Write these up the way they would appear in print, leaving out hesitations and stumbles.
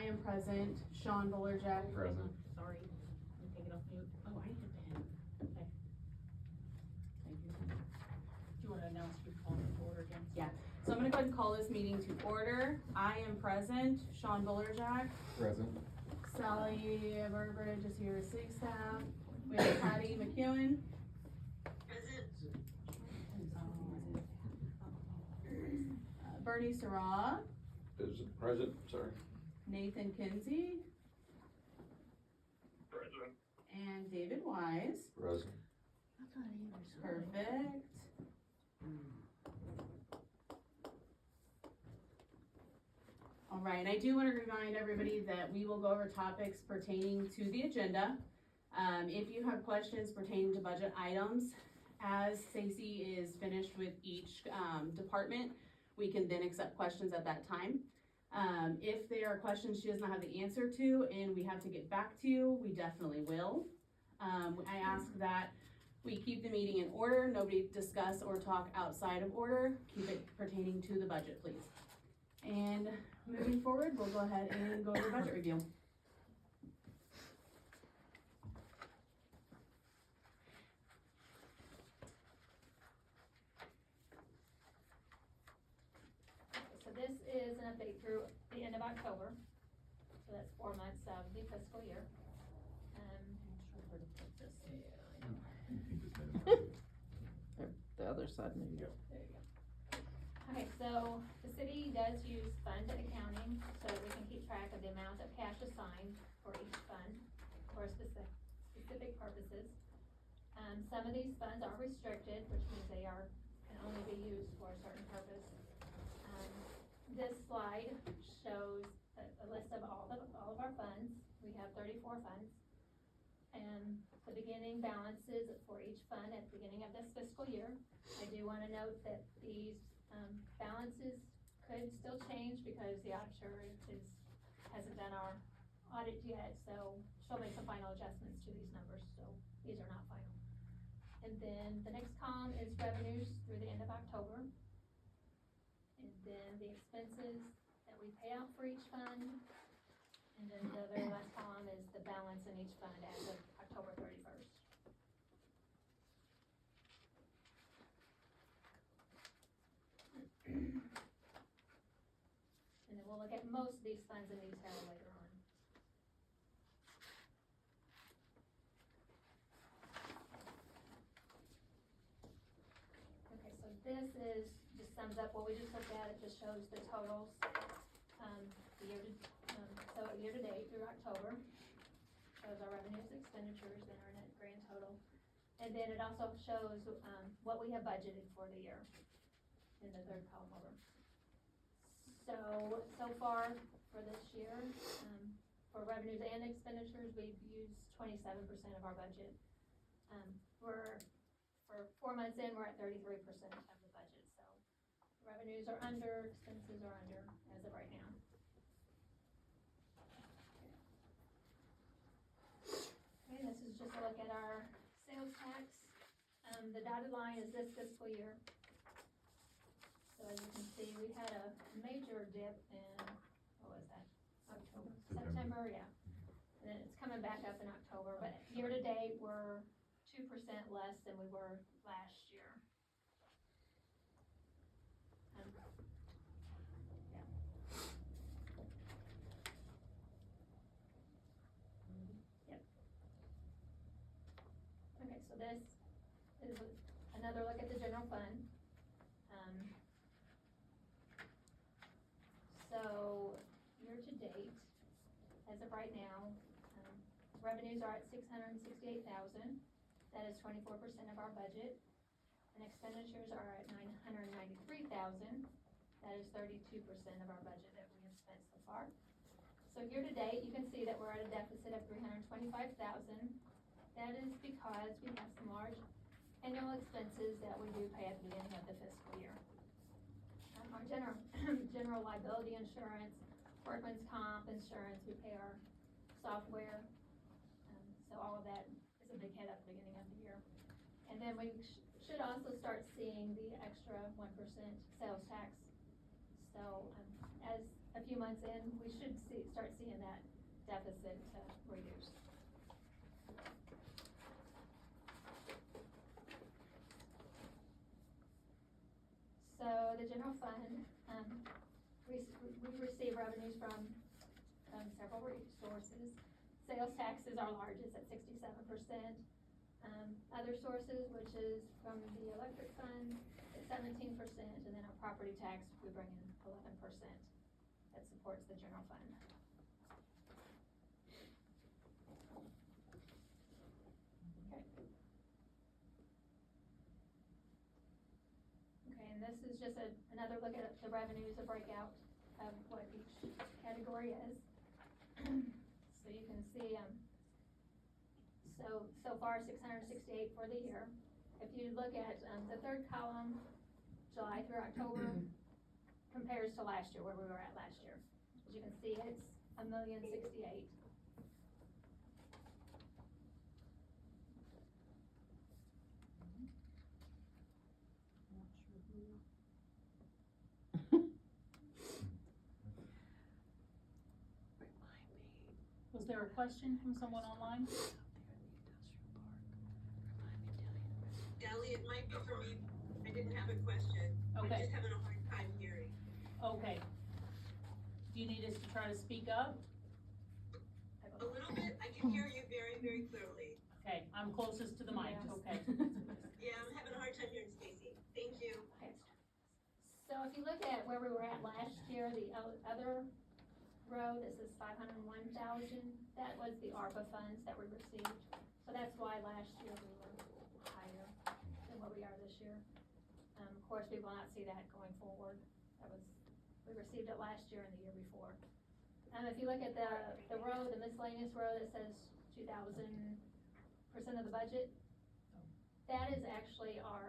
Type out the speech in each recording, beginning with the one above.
am present. Sean Bullerjack. Present. Sorry, let me take it off mute. Oh, I need a pen. Okay. Thank you. Do you wanna announce your call to order again? Yeah. So I'm gonna go ahead and call this meeting to order. I am present. Sean Bullerjack. Present. Sally Burbridge is here as city staff. We have Patty McEwen. Bernie Sarah. Is present, sorry. Nathan Kinsey. Present. And David Wise. Present. Perfect. All right, and I do want to remind everybody that we will go over topics pertaining to the agenda. If you have questions pertaining to budget items, as Stacy is finished with each department, we can then accept questions at that time. If there are questions she does not have the answer to and we have to get back to you, we definitely will. I ask that we keep the meeting in order, nobody discuss or talk outside of order, keep it pertaining to the budget, please. And moving forward, we'll go ahead and go over budget review. So this is an update through the end of October, so that's 4 months of the fiscal year. The other side, maybe. There you go. Okay, so the city does use fund accounting so that we can keep track of the amount of cash assigned for each fund for specific purposes. Some of these funds are restricted, which means they can only be used for a certain purpose. This slide shows a list of all of our funds. We have 34 funds. And the beginning balances for each fund at the beginning of this fiscal year. I do want to note that these balances could still change because the auditor hasn't done our audit yet, so she'll make some final adjustments to these numbers, so these are not final. And then the next column is revenues through the end of October. And then the expenses that we pay out for each fund. And then the very last column is the balance in each fund as of October 31st. And then we'll look at most of these funds in detail later on. Okay, so this just sums up what we just looked at. It just shows the totals, year to date through October. Shows our revenues, expenditures, and our net grand total. And then it also shows what we have budgeted for the year in the third column over. So far for this year, for revenues and expenditures, we've used 27% of our budget. For 4 months in, we're at 33% of the budget. So revenues are under, expenses are under as of right now. Okay, this is just a look at our sales tax. The dotted line is this fiscal year. So as you can see, we had a major dip in, what was that, October, September, yeah. And then it's coming back up in October, but year to date, we're 2% less than we were last year. Okay, so this is another look at the general fund. So year to date, as of right now, revenues are at $668,000. That is 24% of our budget. And expenditures are at $993,000. That is 32% of our budget that we have spent so far. So year to date, you can see that we're at a deficit of $325,000. That is because we have some large annual expenses that we do pay at the beginning of the fiscal year. Our general liability insurance, workman's comp insurance, we pay our software. So all of that is a big hit at the beginning of the year. And then we should also start seeing the extra 1% sales tax. So as a few months in, we should start seeing deficit to reduce. So the general fund, we receive revenues from several sources. Sales tax is our largest at 67%. Other sources, which is from the electric fund, at 17%, and then our property tax, we bring in 11%. That supports the general fund. Okay, and this is just another look at the revenues, a breakout of what each category is. So you can see, so far 668 for the year. If you look at the third column, July through October, compares to last year, where we were at last year. As you can see, it's $1,068,000. Was there a question from someone online? Ellie, it might be for me. I didn't have a question. Okay. I'm just having a hard time hearing. Okay. Do you need us to try to speak up? A little bit. I can hear you very, very clearly. Okay, I'm closest to the mic, Yeah. okay. Yeah, I'm having a hard time hearing Stacy. Thank you. Okay. So if you look at where we were at last year, the other row, this is 501,000, that was the ARPA funds that we received. So that's why last year we were higher than what we are this year. Of course, we will not see that going forward. We received it last year and the year before. If you look at the row, the miscellaneous row that says 2,000% of the budget, that is actually our,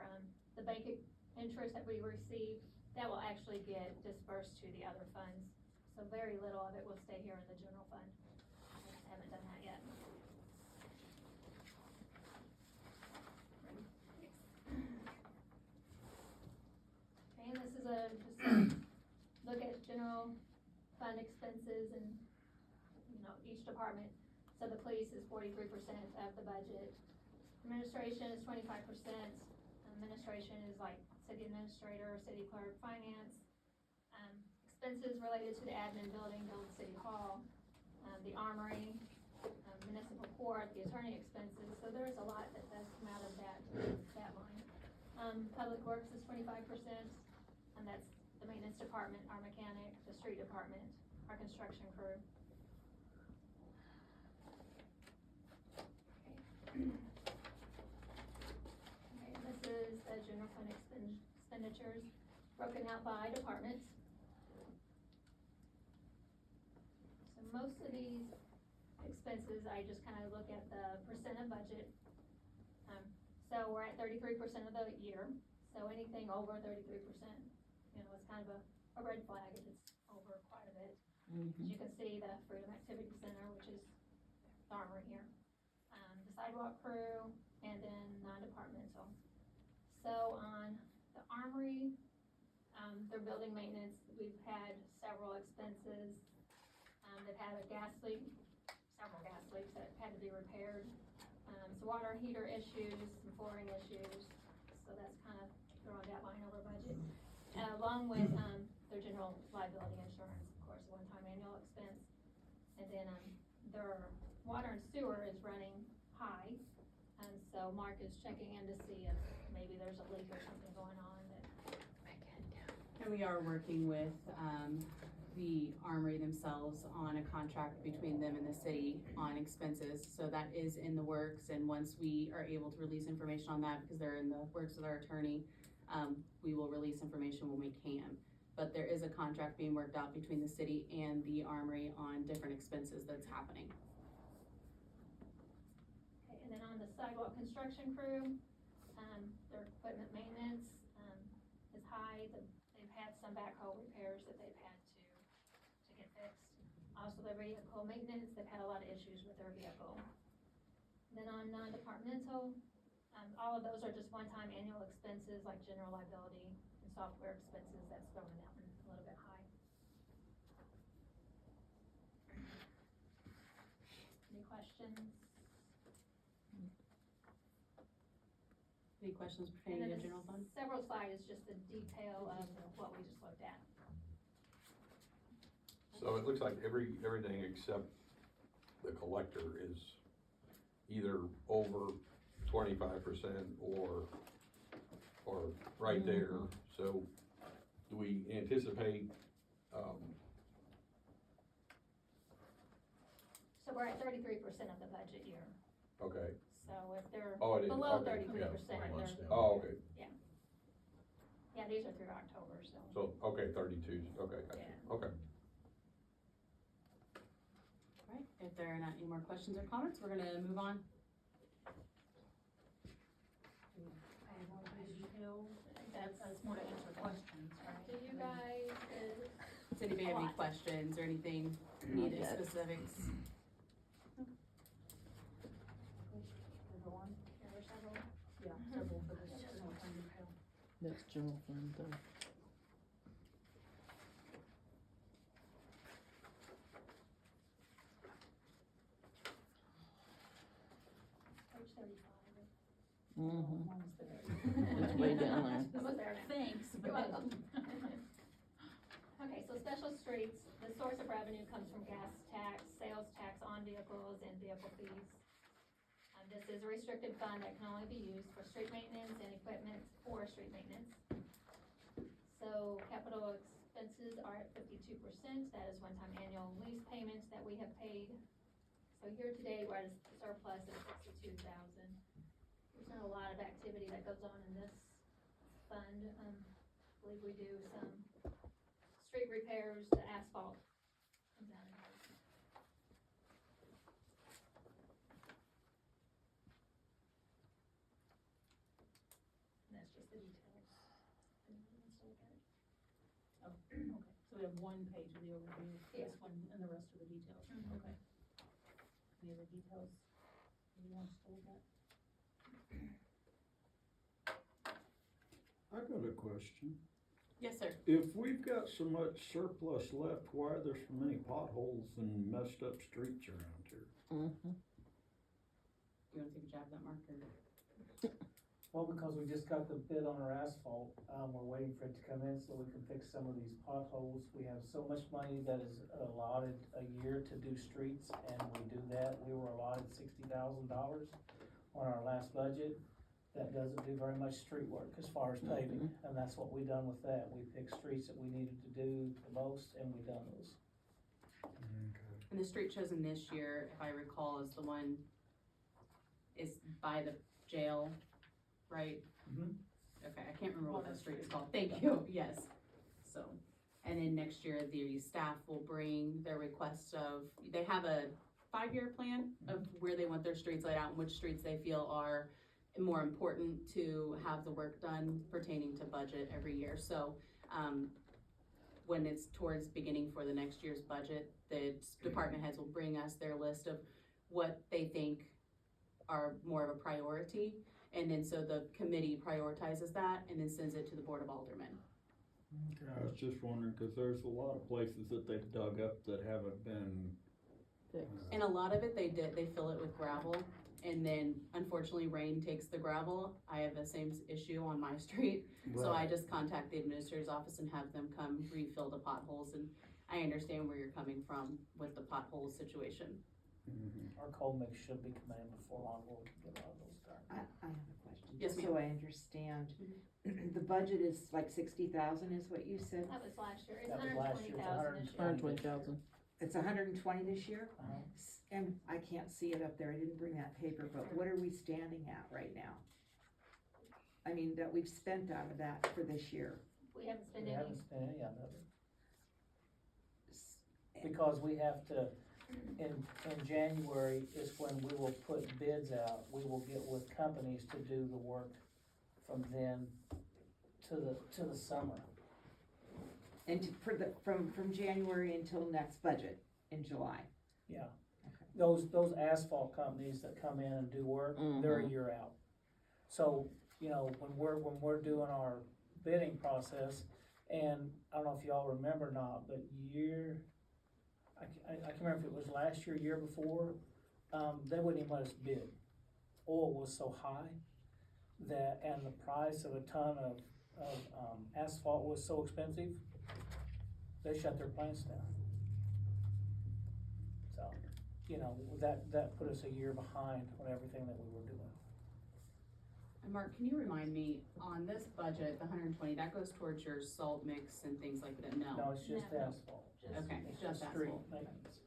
the bank interest that we receive, that will actually get dispersed to the other funds. So very little of it will stay here in the general fund. I just haven't done that yet. Okay, and this is just a look at general fund expenses and, each department. So the police is 43% of the budget. Administration is 25%. Administration is like city administrator, city clerk, finance. Expenses related to the admin building, build city hall, the armory, municipal court, the attorney expenses. So there's a lot that does come out of that line. Public works is 25%, and that's the maintenance department, our mechanic, the street department, our construction crew. Okay, this is the general fund expenditures broken out by departments. So most of these expenses, I just kind of look at the percent of budget. So we're at 33% of the year. So anything over 33%, is kind of a red flag if it's over quite a bit. As you can see, the Freedom Activity Center, which is the armory here, the sidewalk crew, and then non-departmental. So on the armory, their building maintenance, we've had several expenses. They've had a gas leak, several gas leaks that had to be repaired. Some water heater issues, some flooring issues. So that's kind of throwing that line over budget. Along with their general liability insurance, of course, a one-time annual expense. And then their water and sewer is running high. And so Mark is checking in to see if maybe there's a leak or something going on. And we are working with the armory themselves on a contract between them and the city on expenses. So that is in the works, and once we are able to release information on that, because they're in the works with our attorney, we will release information when we can. But there is a contract being worked out between the city and the armory on different expenses that's happening. Okay, and then on the sidewalk construction crew, their equipment maintenance is high. They've had some backhoe repairs that they've had to get fixed. Also their vehicle maintenance, they've had a lot of issues with their vehicle. And then on non-departmental, all of those are just one-time annual expenses like general liability and software expenses. That's throwing that one a little bit high. questions? Any questions And pertaining then to general fund? several slides is just the detail of what we just looked at. So it looks like everything except the collector is either over 25% or right there. So do we anticipate, So we're at 33% of the budget year, okay, so if they're oh, it is, below okay, 33%, yeah. they're, Oh, okay, yeah, these are through October, so. so, okay, 32, okay, gotcha, Yeah. okay. Right, if there are not any more questions or comments, we're gonna move on. That's more to answer questions, right? Do you guys, Does anybody have any Lot. questions or anything needed specifics? Number one? there were several, Yeah, several for this general fund detail. That's general fund though. page 35. Mm-hmm. One's there. It's way down there. It was there now. Thanks. You're welcome. Okay, so special streets, the source of revenue comes from gas tax, sales tax on vehicles, and vehicle fees. This is a restricted fund that can only be used for street maintenance and equipment for street maintenance. So capital expenses are at 52%, that is one-time annual lease payments that we have paid. So year-to-date, we're at a surplus of 62,000. There's not a lot of activity that goes on in this fund. I believe we do some street repairs, the asphalt comes out of here. And that's just the details. Anyone wants to look at it? Oh, okay, so we have one page of the overview, Yeah. this one, and the rest of the details, Mhm. okay. Any other details you want us to look at? I got a question. Yes, sir. If we've got so much surplus left, why are there so many potholes and messed up streets around here? Mm-hmm. You wanna take a jab at that, Mark, or? Well, because we just got the bid on our asphalt, we're waiting for it to come in so we can fix some of these potholes. We have so much money that is allotted a year to do streets, and we do that. We were allotted $60,000 on our last budget. That doesn't do very much street work as far as paving, and that's what we done with that. We picked streets that we needed to do the most, and we done those. And the street chosen this year, if I recall, is the one is by the jail, right? Mhm. Okay, I can't remember what that street is called, thank you, yes. So, and then next year, the staff will bring their request of, they have a 5-year plan of where they want their streets laid out and which streets they feel are more important to have the work done pertaining to budget every year. So, when it's towards beginning for the next year's budget, the department heads will bring us their list of what they think are more of a priority. And then so the committee prioritizes that and then sends it to the Board of Aldermen. I was just wondering, cause there's a lot of places that they've dug up that haven't been. And a lot of it, they fill it with gravel. And then unfortunately rain takes the gravel. I have the same issue on my street. So I just contact the administrator's office and have them come refill the potholes. And I understand where you're coming from with the pothole situation. Our coal mix should be coming in before long, we'll get all those done. I have a question. Yes, Just so I understand, the budget is like 60,000 is what you said? That was last year, it's That was last year, it's 120,000 this year. 120,000. It's 120 this year? Uh-huh. And I can't see it up there, I didn't bring that paper, but what are we standing at right now? I mean, that we've spent out of that for this year. We haven't spent We any, haven't spent any of it. S- Because we have to, in January is when we will put bids out, we will get with companies to do the work from then to the summer. And from January until next budget in July. Yeah. Okay. Those asphalt companies that come in and do work, they're a year out. So, you know, when we're doing our bidding process, and I don't know if y'all remember or not, but I can't remember if it was last year, year before, they wouldn't even let us bid. Oil was so high that, and the price of a ton of asphalt was so expensive, they shut their plants down. So, you know, that put us a year behind on everything that we were doing. And Mark, can you remind me, on this budget, the 120, that goes towards your salt mix and things like that? No, it's just No. asphalt. Okay, It's just street asphalt. maintenance.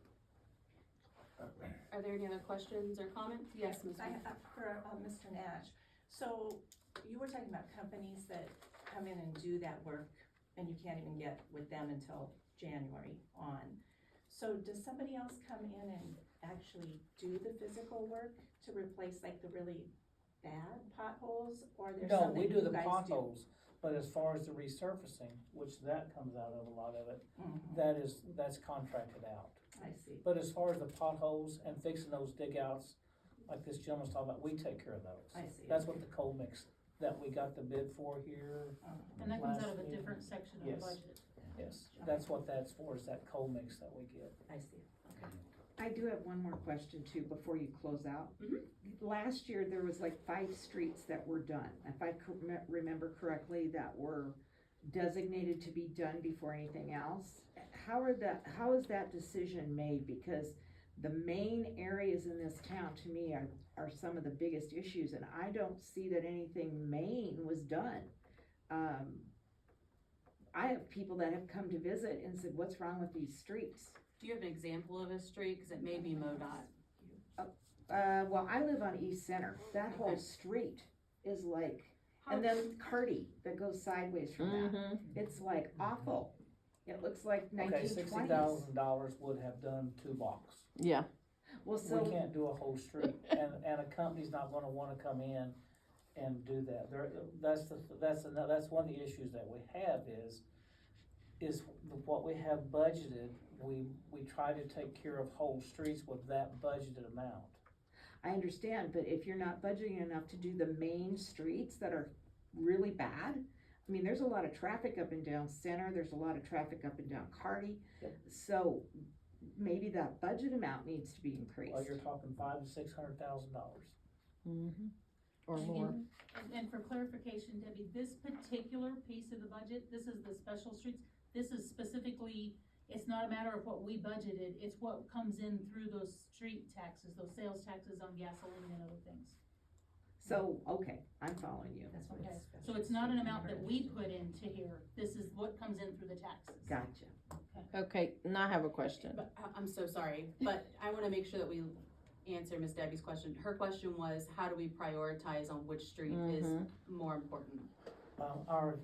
Are there any other questions or comments? Yes, Ms. I Wood. have for Mr. Nash. So you were talking about companies that come in and do that work and you can't even get with them until January on. So does somebody else come in and actually do the physical work to replace like the really bad potholes, or there's No, some we that do you the guys potholes, but as far as the resurfacing, which that comes out of a lot of it, Mhm. that's contracted out. I see. But as far as the potholes and fixing those dig outs, like this gentleman's talking about, we take care of those. I see. That's what the coal mix that we got the bid for here, And that comes out of a Last year. different section of the Yes. budget. yes, that's what that's for, is that coal mix that we get. I see. I do have one more question too, before you close out. Mhm. Last year, there was like 5 streets that were done, if I remember correctly, that were designated to be done before anything else. How is that decision made? Because the main areas in this town, to me, are some of the biggest issues, and I don't see that anything main was done. I have people that have come to visit and said, what's wrong with these streets? Do you have an example of a street? Cause it may be MoDOT. Well, I live on East Center, that whole Okay. street is like, and then Cardi that goes sideways from that, Mm-hmm. it's like awful. It looks like Okay, nineteen twenties. $60,000 would have done 2 blocks. Yeah. Well, We so, can't do a whole street, and a company's not gonna wanna come in and do that. That's one of the issues that we have is what we have budgeted, we try to take care of whole streets with that budgeted amount. I understand, but if you're not budgeting enough to do the main streets that are really bad, I mean, there's a lot of traffic up and down Center, there's a lot of traffic up and down Cardi. Yep. So, maybe that budget amount needs to be increased. Well, you're talking $500,000 to $600,000. Mm-hmm. Or And more. again, and for clarification, Debbie, this particular piece of the budget, this is the special streets, this is specifically, it's not a matter of what we budgeted, it's what comes in through those street taxes, those sales taxes on gasoline and other things. So, okay, I'm following you. That's what Okay, it's. so it's not an amount that we put into here, this is what comes in through the taxes. Gotcha. Okay, now I have a question. But I'm so sorry, but I wanna make sure that we answer Miss Debbie's question. Her question was, how do we prioritize on which street is Mhm. more important? Our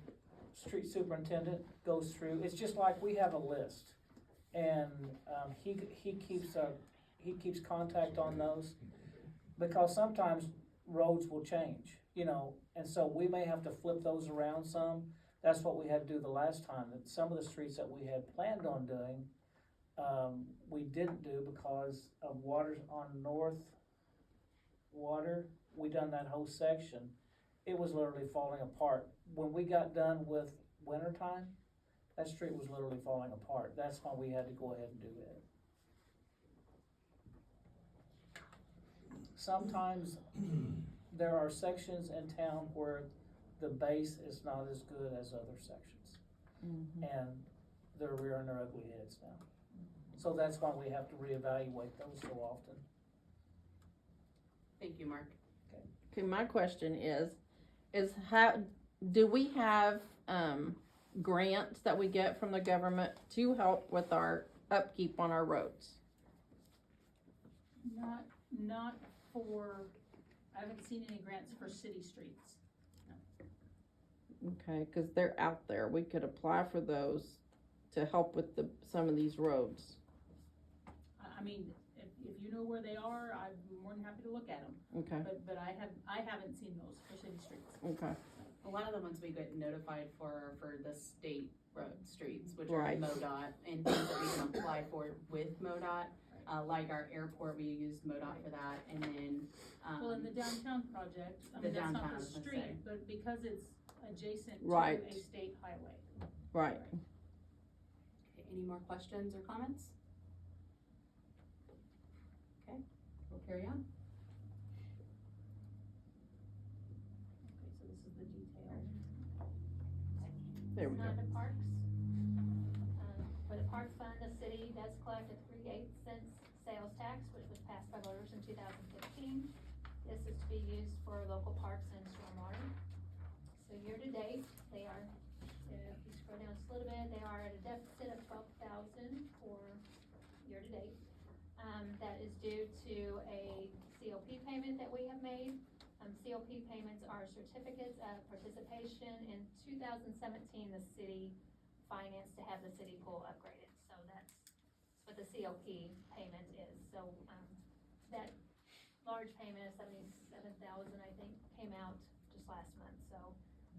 street superintendent goes through, it's just like we have a list. And, he keeps contact on those, because sometimes roads will change, you know, and so we may have to flip those around some. That's what we had to do the last time, that some of the streets that we had planned on doing, we didn't do because of waters on North Water, we done that whole section. It was literally falling apart. When we got done with wintertime, that street was literally falling apart. That's why we had to go ahead and do it. Sometimes there are sections in town where the base is not as good as other sections. Mm-hmm. And they're rearing their ugly heads now. So that's why we have to reevaluate those so often. Thank you, Mark. Okay, my question is how, do we have, grants that we get from the government to help with our upkeep on our roads? Not for, I haven't seen any grants for city streets. Okay, cause they're out there, we could apply for those to help with some of these roads. I mean, if you know where they are, I'm more than happy to look at them, Okay, but I haven't seen those for city streets. okay, A lot of the ones we get notified for are for the state road streets, which are Right. MoDOT, and things that we can apply for with MoDOT. Like our airport, we used MoDOT for that, and then, Well, in the downtown project, I The mean, that's not downtown, I the was gonna say. street, but because it's adjacent to Right. a state highway. right. okay, any more questions or comments? Okay, we'll carry on. Okay, so this is the detail. There we go. On to parks. For the parks fund, the city does collect a 3/8 cents sales tax, which was passed by voters in 2015. This is to be used for local parks and stormwater. So year-to-date, they are, if you scroll down just a little bit, they are at a deficit of 12,000 for year-to-date. That is due to a COP payment that we have made. COP payments are certificates of participation. In 2017, the city financed to have the city pool upgraded, so that's what the COP payment is. So, that large payment of 77,000, I think, came out just last month, so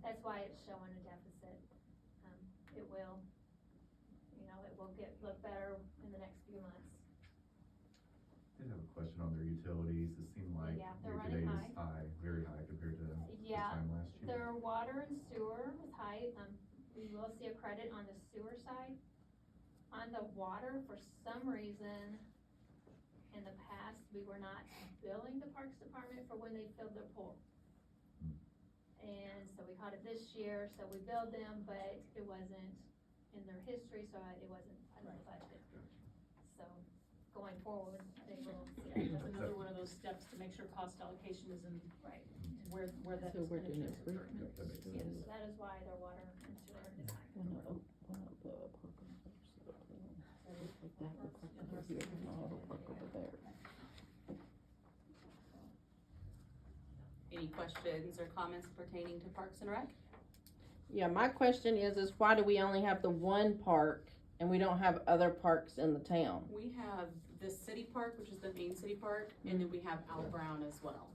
that's why it's showing a deficit. It will, it will look better in the next few months. I did have a question on their utilities. It seemed like Yeah, they're year-to-date running is high, very high compared to this Yeah, time last year. their water and sewer was high. We will see a credit on the sewer side. On the water, for some reason, in the past, we were not billing the Parks Department for when they filled their pool. And so we caught it this year, so we billed them, but it wasn't in their history, so it wasn't part of the budget. So, going forward, they will see it. That's another one of those steps to make sure cost allocation is in, Right. where that So we're doing expenditure is it. occurring. That makes Yes, sense. so that is why their water and sewer is high. Any questions or comments pertaining to Parks and Rec? Yeah, my question is why do we only have the one park and we don't have other parks in the town? We have the city park, which is the main city park, and then we have Al Brown as well.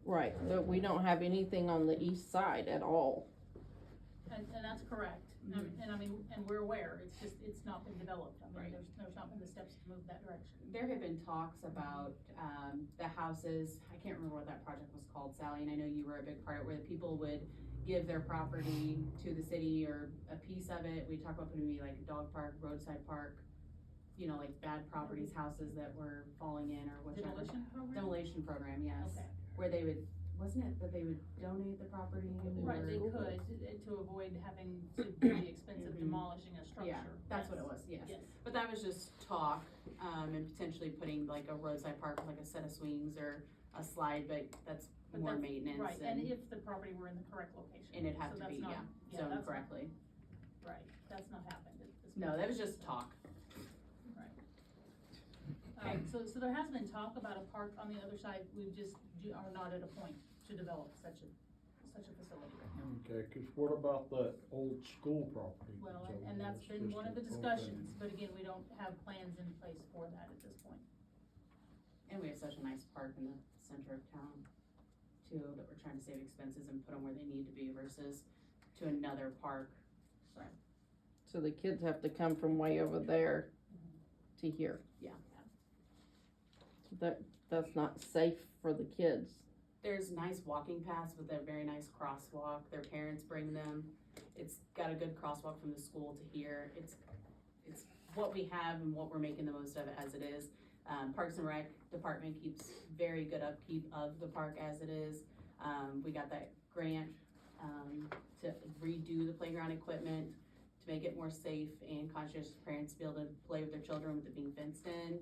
Right, but we don't have anything on the east side at all. And that's correct, and we're aware, it's not been developed, Right. there's not been the steps to move that direction. There have been talks about, the houses, I can't remember what that project was called, Sally, and I know you were a big part of it, where the people would give their property to the city or a piece of it. We talk about putting maybe like a dog park, roadside park, like bad properties, houses that were falling in or whichever. Demolition program? Demolition program, yes. Okay. Where they would, wasn't it that they would donate the property? Right, or- they could, to avoid having to do the expense of demolishing a structure. Yeah, that's what it was, yes. Yes. But that was just talk, and potentially putting like a roadside park with like a set of swings or a slide, but that's But more that's- maintenance Right, and and if the property were in the correct location. it'd have So to that's be, not- zoned that's not- correctly. Right, that's not happened at this No, point. that was just talk. So there has been talk about a park on the other side, we just are not at a point to develop such a facility. Okay, 'cause what about that old school property? Well, that's over and there? that's It's been just one of the a discussions, open- but again, we don't have plans in place for that at this point. And we have such a nice park in the center of town too, that we're trying to save expenses and put them where they need to be versus to another park. So the kids have to come from way over there to here. Yeah. That's not safe for the kids. There's nice walking paths with a very nice crosswalk. Their parents bring them. It's got a good crosswalk from the school to here. It's what we have and what we're making the most of it as it is. Parks and Rec department keeps very good upkeep of the park as it is. We got that grant, to redo the playground equipment, to make it more safe and conscious for parents to be able to play with their children with it being fenced in.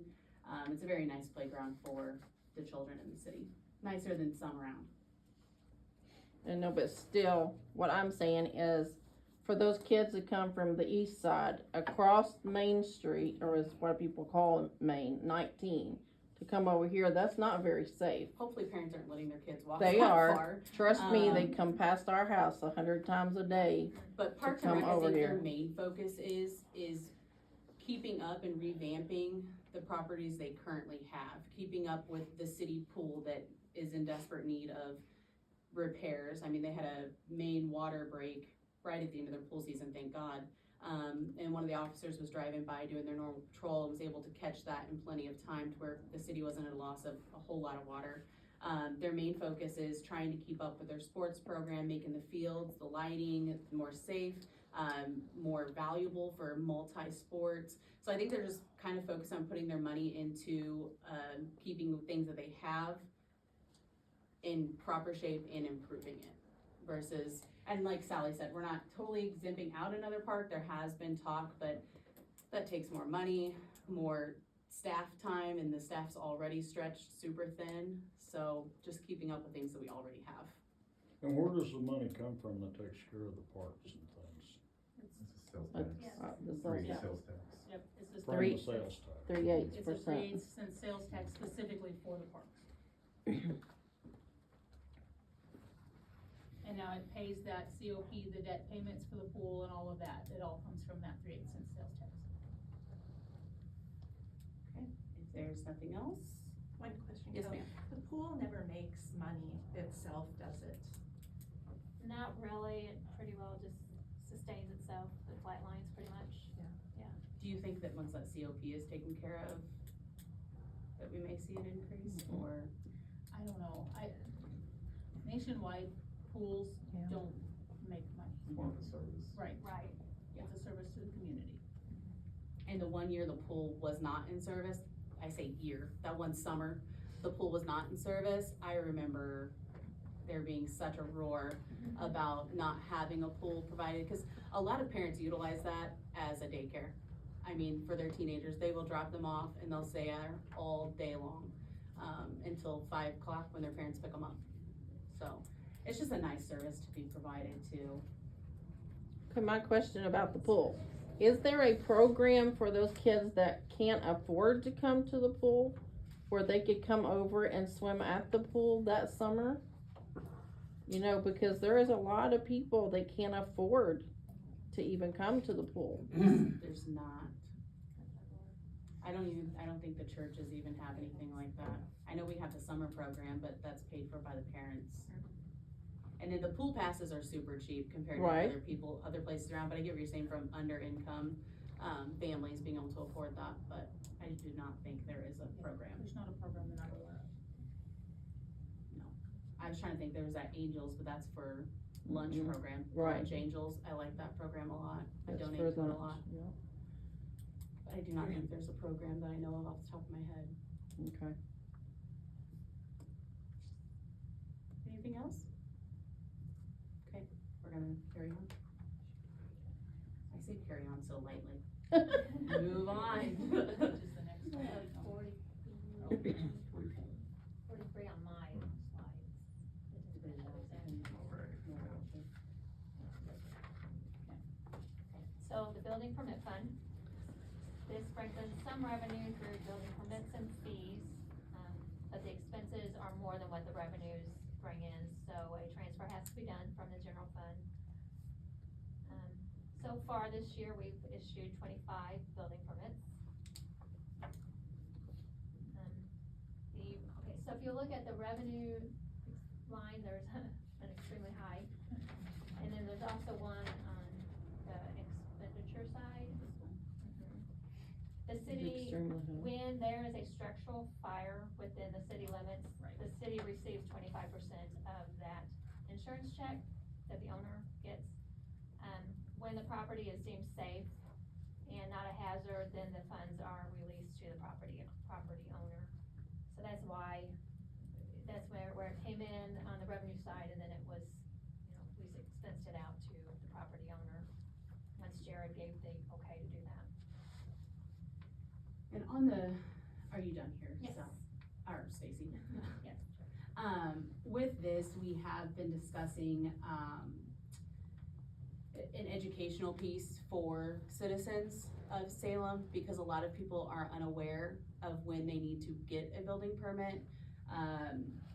It's a very nice playground for the children in the city. Nicer than some around. I know, but still, what I'm saying is, for those kids that come from the east side, across Main Street, or is what people call Main, 19, to come over here, that's not very safe. Hopefully parents aren't letting their kids walk They that are. far. Trust me, they Um, come past our house 100 times a day. But Parks and come Rec, I over think their here. main focus is keeping up and revamping the properties they currently have. Keeping up with the city pool that is in desperate need of repairs. I mean, they had a main water break right at the end of their pool season, thank God. And one of the officers was driving by doing their normal patrol and was able to catch that in plenty of time to where the city wasn't at a loss of a whole lot of water. Their main focus is trying to keep up with their sports program, making the fields, the lighting more safe, more valuable for multi-sports. So I think they're just kind of focused on putting their money into, keeping things that they have in proper shape and improving it versus, and like Sally said, we're not totally exempting out another park. There has been talk, but that takes more money, more staff time, and the staff's already stretched super thin. So just keeping up with things that we already have. And where does the money come from that takes care of the parks and things? It's a sales tax. Yes. The Free Yeah. sales tax. Yep, it's a From Three- the sales tax. 3/8%. It's a 3/8 sales tax specifically for the parks. And now it pays that COP, the debt payments for the pool and all of that, it all comes from that 3/8 sales tax. If there's nothing else, One question, yes, Kelly. ma'am. The pool never makes money itself, does it? Not really, it pretty well just sustains itself, it flat lines pretty much. Do you think that once that COP is taken care of, that we may see an increase, or? I don't know, nationwide pools Yeah. don't make money. It's more of a service. Right, Right. it's a service to the community. And the one year the pool was not in service, I say year, that one summer, the pool was not in service, I remember there being such a roar about not having a pool provided, cause a lot of parents utilize that as a daycare. I mean, for their teenagers, they will drop them off and they'll stay there all day long, until 5 o'clock when their parents pick them up. So, it's just a nice service to be provided to. Okay, my question about the pool. Is there a program for those kids that can't afford to come to the pool? Where they could come over and swim at the pool that summer? You know, because there is a lot of people that can't afford to even come to the pool. There's not. I don't think the churches even have anything like that. I know we have the summer program, but that's paid for by the parents. And then the pool passes are super cheap compared to Right. other places around, but I get what you're saying from under income, families being able to afford that, but I do not think there is a program. There's not a program that I'm aware of. I was trying to think, there was that Angels, but that's for lunch Mhm. program. Right. Lunch Angels, I like that program a lot. I That's donate for to it a lunch, lot. yeah. But I do not think there's a program that I know of off the top of my head. Okay. Anything else? Okay, we're gonna carry on. I say carry on so lightly. Move on. Which is the next one. 43 on my slides. So the building permit fund, this brings in some revenue through building permits and fees, but the expenses are more than what the revenues bring in, so a transfer has to be done from the general fund. So far this year, we've issued 25 building permits. So if you look at the revenue line, there's an extremely high. And then there's also one on the expenditure side. The city, Extremely high. when there is a structural fire within the city limits, the city receives 25% of that insurance check that the owner gets. When the property is deemed safe and not a hazard, then the funds are released to the property owner. So that's why, that's where it came in on the revenue side, and then it was, we expensed it out to the property owner once Jared gave the okay to do that. And on the, are you done here? Yes. So, or Stacy? Yes. With this, we have been discussing, an educational piece for citizens of Salem, because a lot of people are unaware of when they need to get a building permit.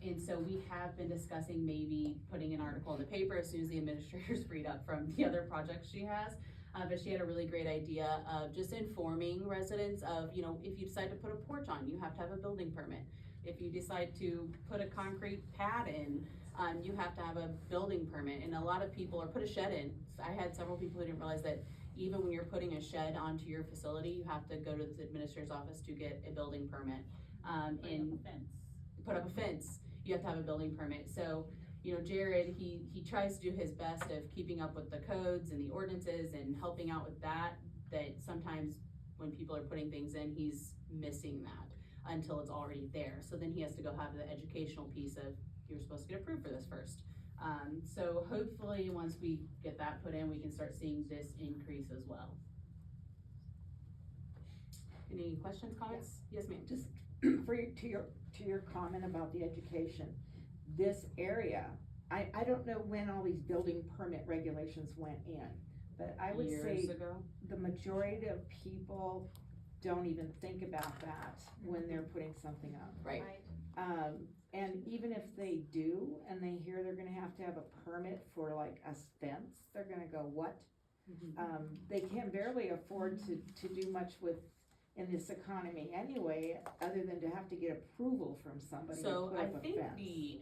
And so we have been discussing maybe putting an article in the paper as soon as the administrator's freed up from the other projects she has. But she had a really great idea of just informing residents of, if you decide to put a porch on, you have to have a building permit. If you decide to put a concrete pad in, you have to have a building permit. And a lot of people, or put a shed in. So I had several people who didn't realize that even when you're putting a shed onto your facility, you have to go to the administrator's office to get a building permit. And Fence. put up a fence, you have to have a building permit. So, you know, Jared, he tries to do his best of keeping up with the codes and the ordinances and helping out with that sometimes when people are putting things in, he's missing that until it's already there. So then he has to go have the educational piece of, you're supposed to get approved for this first. So hopefully, once we get that put in, we can start seeing this increase as well. Any questions, comments? Yes, ma'am. Just to your comment about the education, this area, I don't know when all these building permit regulations went in, but I would say Years ago. the majority of people don't even think about that when they're putting something up. Right. And even if they do, and they hear they're gonna have to have a permit for like a fence, they're gonna go, what? They can barely afford to do much in this economy anyway, other than to have to get approval from somebody to So put I up a think fence. the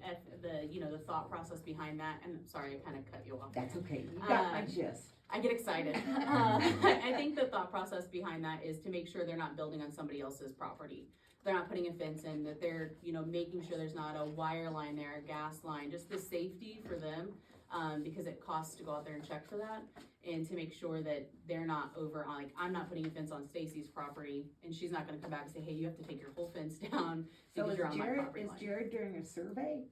thought process behind that, and sorry, I kind of cut you off. That's okay, you got my gist. I get excited. I think the thought process behind that is to make sure they're not building on somebody else's property. They're not putting a fence in, that they're, making sure there's not a wire line there, a gas line, just the safety for them, because it costs to go out there and check for that, and to make sure that they're not over on, like, I'm not putting a fence on Stacy's property, and she's not gonna come back and say, hey, you have to take your whole fence down So because is you're on my property Jared, line. is Jared doing a survey?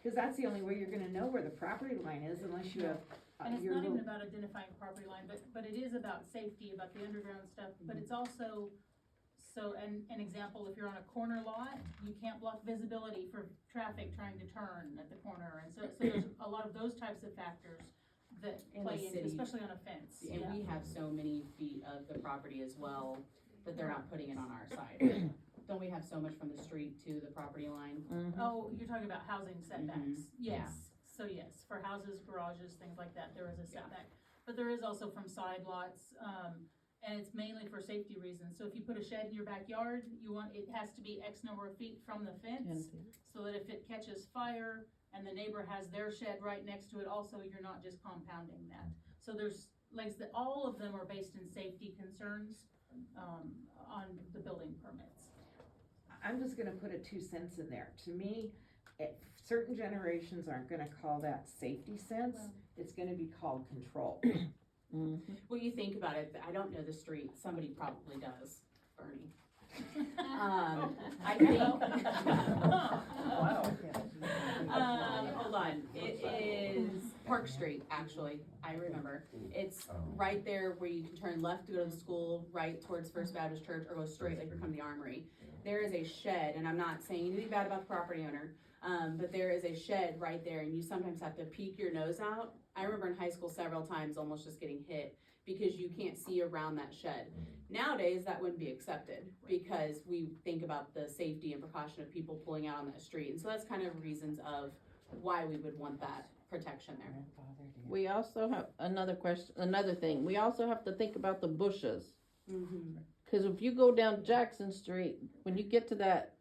Cause that's the only way you're gonna know where the property line is unless you have, And it's your not even little, about identifying property line, but it is about safety, about the underground stuff, but it's also, so, an example, if you're on a corner lot, you can't block visibility for traffic trying to turn at the corner, and so there's a lot of those types of factors that In the play into, city. especially on a fence. And Yeah. we have so many feet of the property as well, that they're not putting it on our side. Don't we have so much from the street to the property line? Oh, you're talking about housing setbacks, Yeah. yes, so yes, for houses, garages, things like that, there is a setback. But there is also from side lots, and it's mainly for safety reasons, so if you put a shed in your backyard, it has to be X number of feet from the fence, so that if it catches fire and the neighbor has their shed right next to it also, you're not just compounding that. So there's, all of them are based in safety concerns, on the building permits. I'm just gonna put a 2 cents in there. To me, certain generations aren't gonna call that safety sense, it's gonna be called control. Well, you think about it, I don't know the street, somebody probably does, Bernie. I think. Hold on, it is Park Street, actually, I remember. It's right there where you can turn left to go to the school, right towards First Baptist Church, or go straight like you're coming to the Armory. There is a shed, and I'm not saying anything bad about the property owner, but there is a shed right there, and you sometimes have to peek your nose out. I remember in high school several times almost just getting hit because you can't see around that shed. Nowadays, that wouldn't be accepted because we think about the safety and precaution of people pulling out on that street. And so that's kind of reasons of why we would want that protection there. We also have another thing, we also have to think about the bushes. Cause if you go down Jackson Street, when you get to that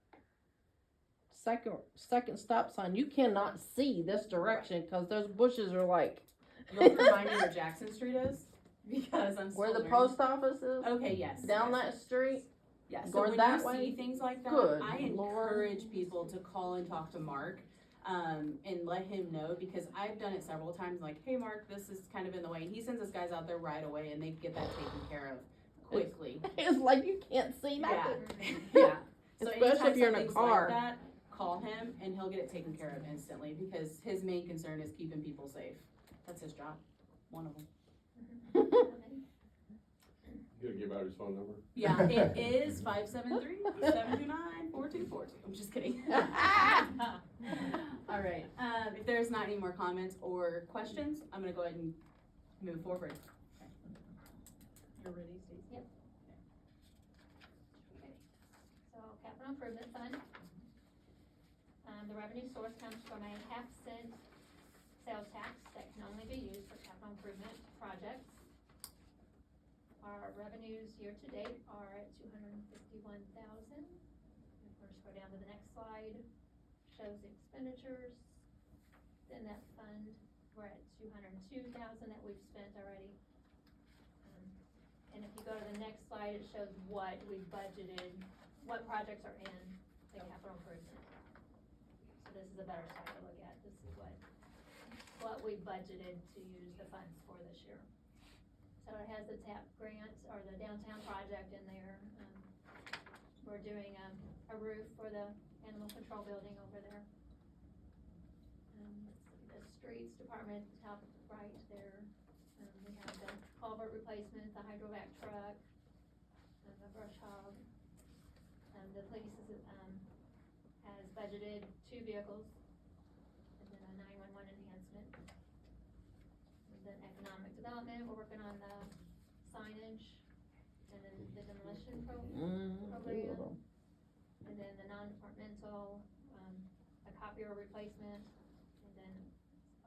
second stop sign, you cannot see this direction, cause those bushes are like. You'll remind me where Jackson Street is? Because I'm still Where the learning. post office is? Okay, yes. Down yes. that street? Yeah, so Going when that you way? see things like that, Good I Lord. encourage people to call and talk to Mark, and let him know, because I've done it several times, like, hey, Mark, this is kind of in the way, and he sends his guys out there right away, and they get that taken care of quickly. It's like you can't see Yeah, nothing. yeah. So Especially anytime if you're in a something's car. like that, call him, and he'll get it taken care of instantly, because his main concern is keeping people safe. That's his job, one of them. You gonna give out his phone number? Yeah, it is 573-729-4242. I'm just kidding. All right, if there's not any more comments or questions, I'm gonna go ahead and move forward. You're ready, Stacey? Yep. Okay, so capital improvement fund. The revenue source comes from a 0.5 cent sales tax that can only be used for capital improvement projects. Our revenues year to date are at $251,000. If we just go down to the next slide, shows expenditures. Then that fund, we're at $202,000 that we've spent already. And if you go to the next slide, it shows what we've budgeted, what projects are in the capital improvement. So this is a better slide to look at. This is what what we budgeted to use the funds for this year. So it has the TAP grant, or the downtown project in there. We're doing a roof for the animal control building over there. The streets department, top right there, we have the culvert replacement, the hydrovac truck, and the brush hog. The police has budgeted 2 vehicles, and then a 911 enhancement. And then economic development, we're working on the signage, and then the demolition program. And then the non-departmental, a copier replacement, and then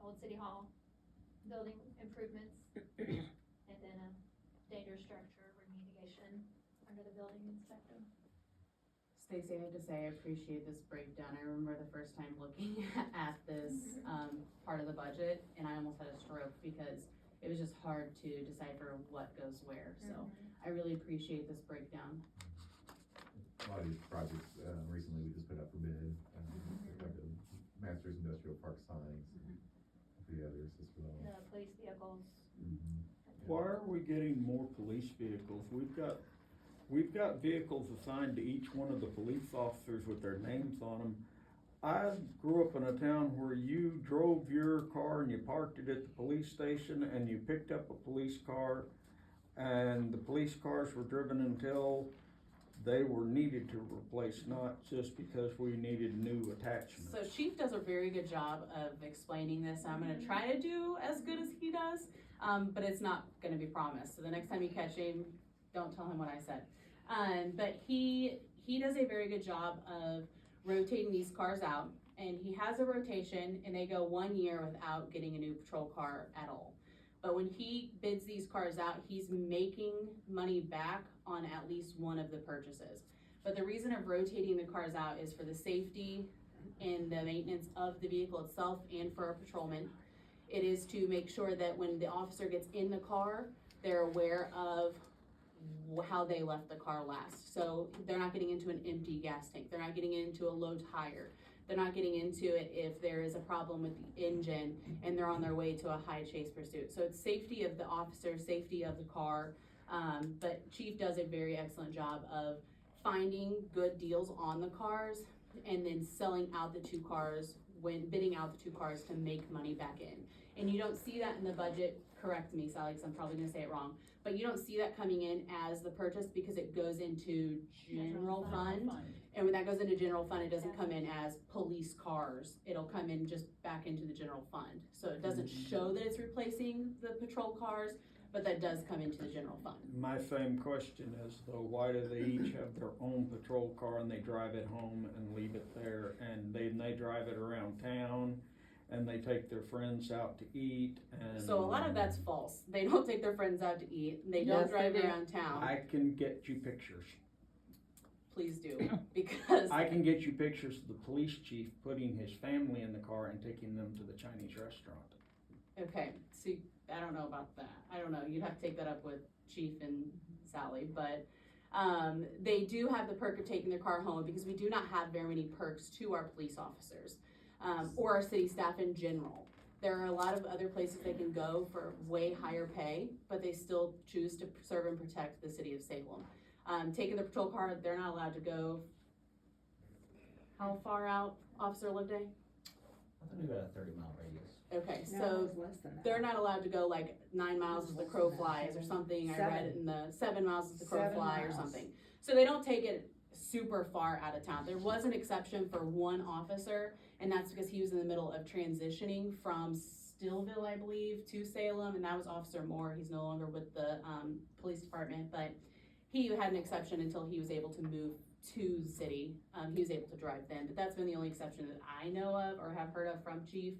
Old City Hall building improvements, and then a dangerous structure remediation under the building inspector. Stacey, I have to say, I appreciate this breakdown. I remember the first time looking at this, part of the budget, and I almost had a stroke because it was just hard to decipher what goes where, so I really appreciate this breakdown. A lot of these projects, recently we just put up for bid, like the Masters Industrial Park signs, and a few others as well. The police vehicles. Why are we getting more police vehicles? We've got vehicles assigned to each one of the police officers with their names on them. I grew up in a town where you drove your car and you parked it at the police station and you picked up a police car, and the police cars were driven until they were needed to replace, not just because we needed new attachments. So Chief does a very good job of explaining this. I'm gonna try to do as good as he does, but it's not gonna be promised. So the next time you catch him, don't tell him what I said. But he does a very good job of rotating these cars out, and he has a rotation, and they go 1 year without getting a new patrol car at all. But when he bids these cars out, he's making money back on at least one of the purchases. But the reason of rotating the cars out is for the safety and the maintenance of the vehicle itself and for our patrolmen. It is to make sure that when the officer gets in the car, they're aware of how they left the car last. So they're not getting into an empty gas tank. They're not getting into a low tire. They're not getting into it if there is a problem with the engine and they're on their way to a high chase pursuit. So it's safety of the officer, safety of the car. But Chief does a very excellent job of finding good deals on the cars and then selling out the 2 cars, when bidding out the 2 cars to make money back in. And you don't see that in the budget, correct me, Sally, because I'm probably gonna say it wrong, but you don't see that coming in as the purchase because it goes into general fund. And when that goes into general fund, it doesn't come in as police cars. It'll come in just back into the general fund. So it doesn't show that it's replacing the patrol cars, but that does come into the general fund. My same question is though, why do they each have their own patrol car and they drive it home and leave it there, and they drive it around town and they take their friends out to eat? And So a lot of that's false. They don't take their friends out to eat. They don't Yes, drive they do. around town. I can get you pictures. Please do, because I can get you pictures of the police chief putting his family in the car and taking them to the Chinese restaurant. okay, see, I don't know about that. I don't know. You'd have to take that up with Chief and Sally, but they do have the perk of taking their car home because we do not have very many perks to our police officers or our city staff in general. There are a lot of other places they can go for way higher pay, but they still choose to serve and protect the city of Salem. Taking the patrol car, they're not allowed to go. How far out, Officer Loveday? I think we got a 30-mile radius. Okay, No, so it was less than that. they're not allowed to go like 9 miles as the crow flies or something. I read it in the 7 miles as the crow 7 fly or miles. something. So they don't take it super far out of town. There was an exception for one officer, and that's because he was in the middle of transitioning from Stillville, I believe, to Salem, and that was Officer Moore. He's no longer with the police department, but he had an exception until he was able to move to the city. He was able to drive then, but that's been the only exception that I know of or have heard of from Chief.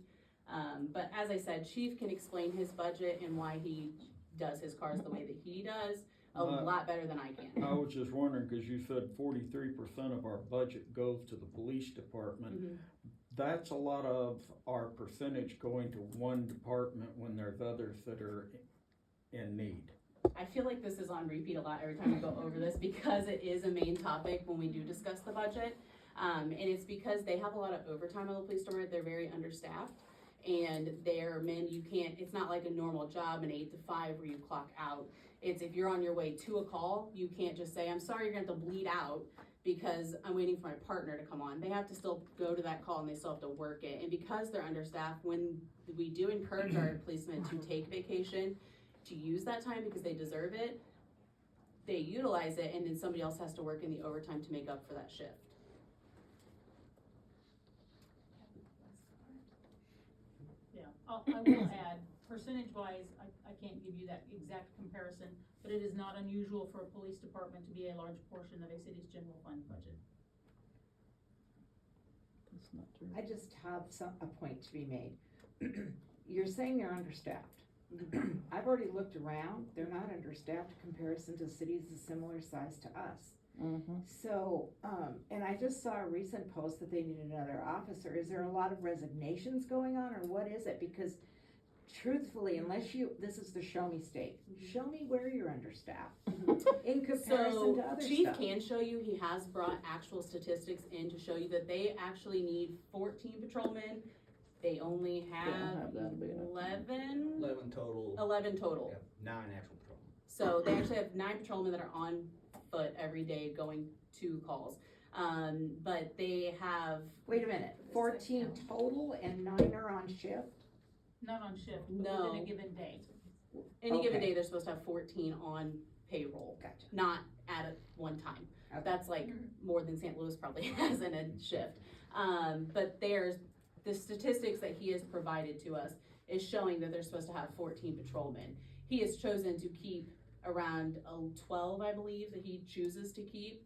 But as I said, Chief can explain his budget and why he does his cars the way that he does a lot better than I can. I was just wondering, cause you said 43% of our budget goes to the police department. Mhm. That's a lot of our percentage going to one department when there's others that are in need. I feel like this is on repeat a lot every time we go over this because it is a main topic when we do discuss the budget. And it's because they have a lot of overtime on the police department. They're very understaffed. and they're men, you can't, it's not like a normal job, an 8 to 5 where you clock out. It's if you're on your way to a call, you can't just say, I'm sorry, you're gonna have to bleed out because I'm waiting for my partner to come on. They have to still go to that call and they still have to work it. And because they're understaffed, when we do encourage our policemen to take vacation, to use that time because they deserve it, they utilize it, and then somebody else has to work in the overtime to make up for that shift. Yeah, I will add, percentage-wise, I can't give you that exact comparison, but it is not unusual for a police department to be a large portion of a city's general fund budget. That's not true. I just have a point to be made. You're saying they're understaffed. I've already looked around, they're not understaffed in comparison to cities of similar size to us. Mm-hmm. So, and I just saw a recent post that they need another officer. Is there a lot of resignations going on, or what is it? Because truthfully, unless this is the show me state, show me where you're understaffed in comparison So to other Chief stuff. can show you, he has brought actual statistics in to show you that they actually need 14 patrolmen. They only don't have have that big enough. 11 total. 11 total. Yeah, 9 actual patrol. So they actually have 9 patrolmen that are on foot every day going to calls. But they have, Wait a minute, 14 total and 9 are on shift? Not on shift, but No. within a given day. any given Okay. day, they're supposed to have 14 on payroll. Gotcha. Not at one time. Okay. That's like more than St. Louis probably has in a shift. But the statistics that he has provided to us is showing that they're supposed to have 14 patrolmen. He has chosen to keep around 12, I believe, that he chooses to keep.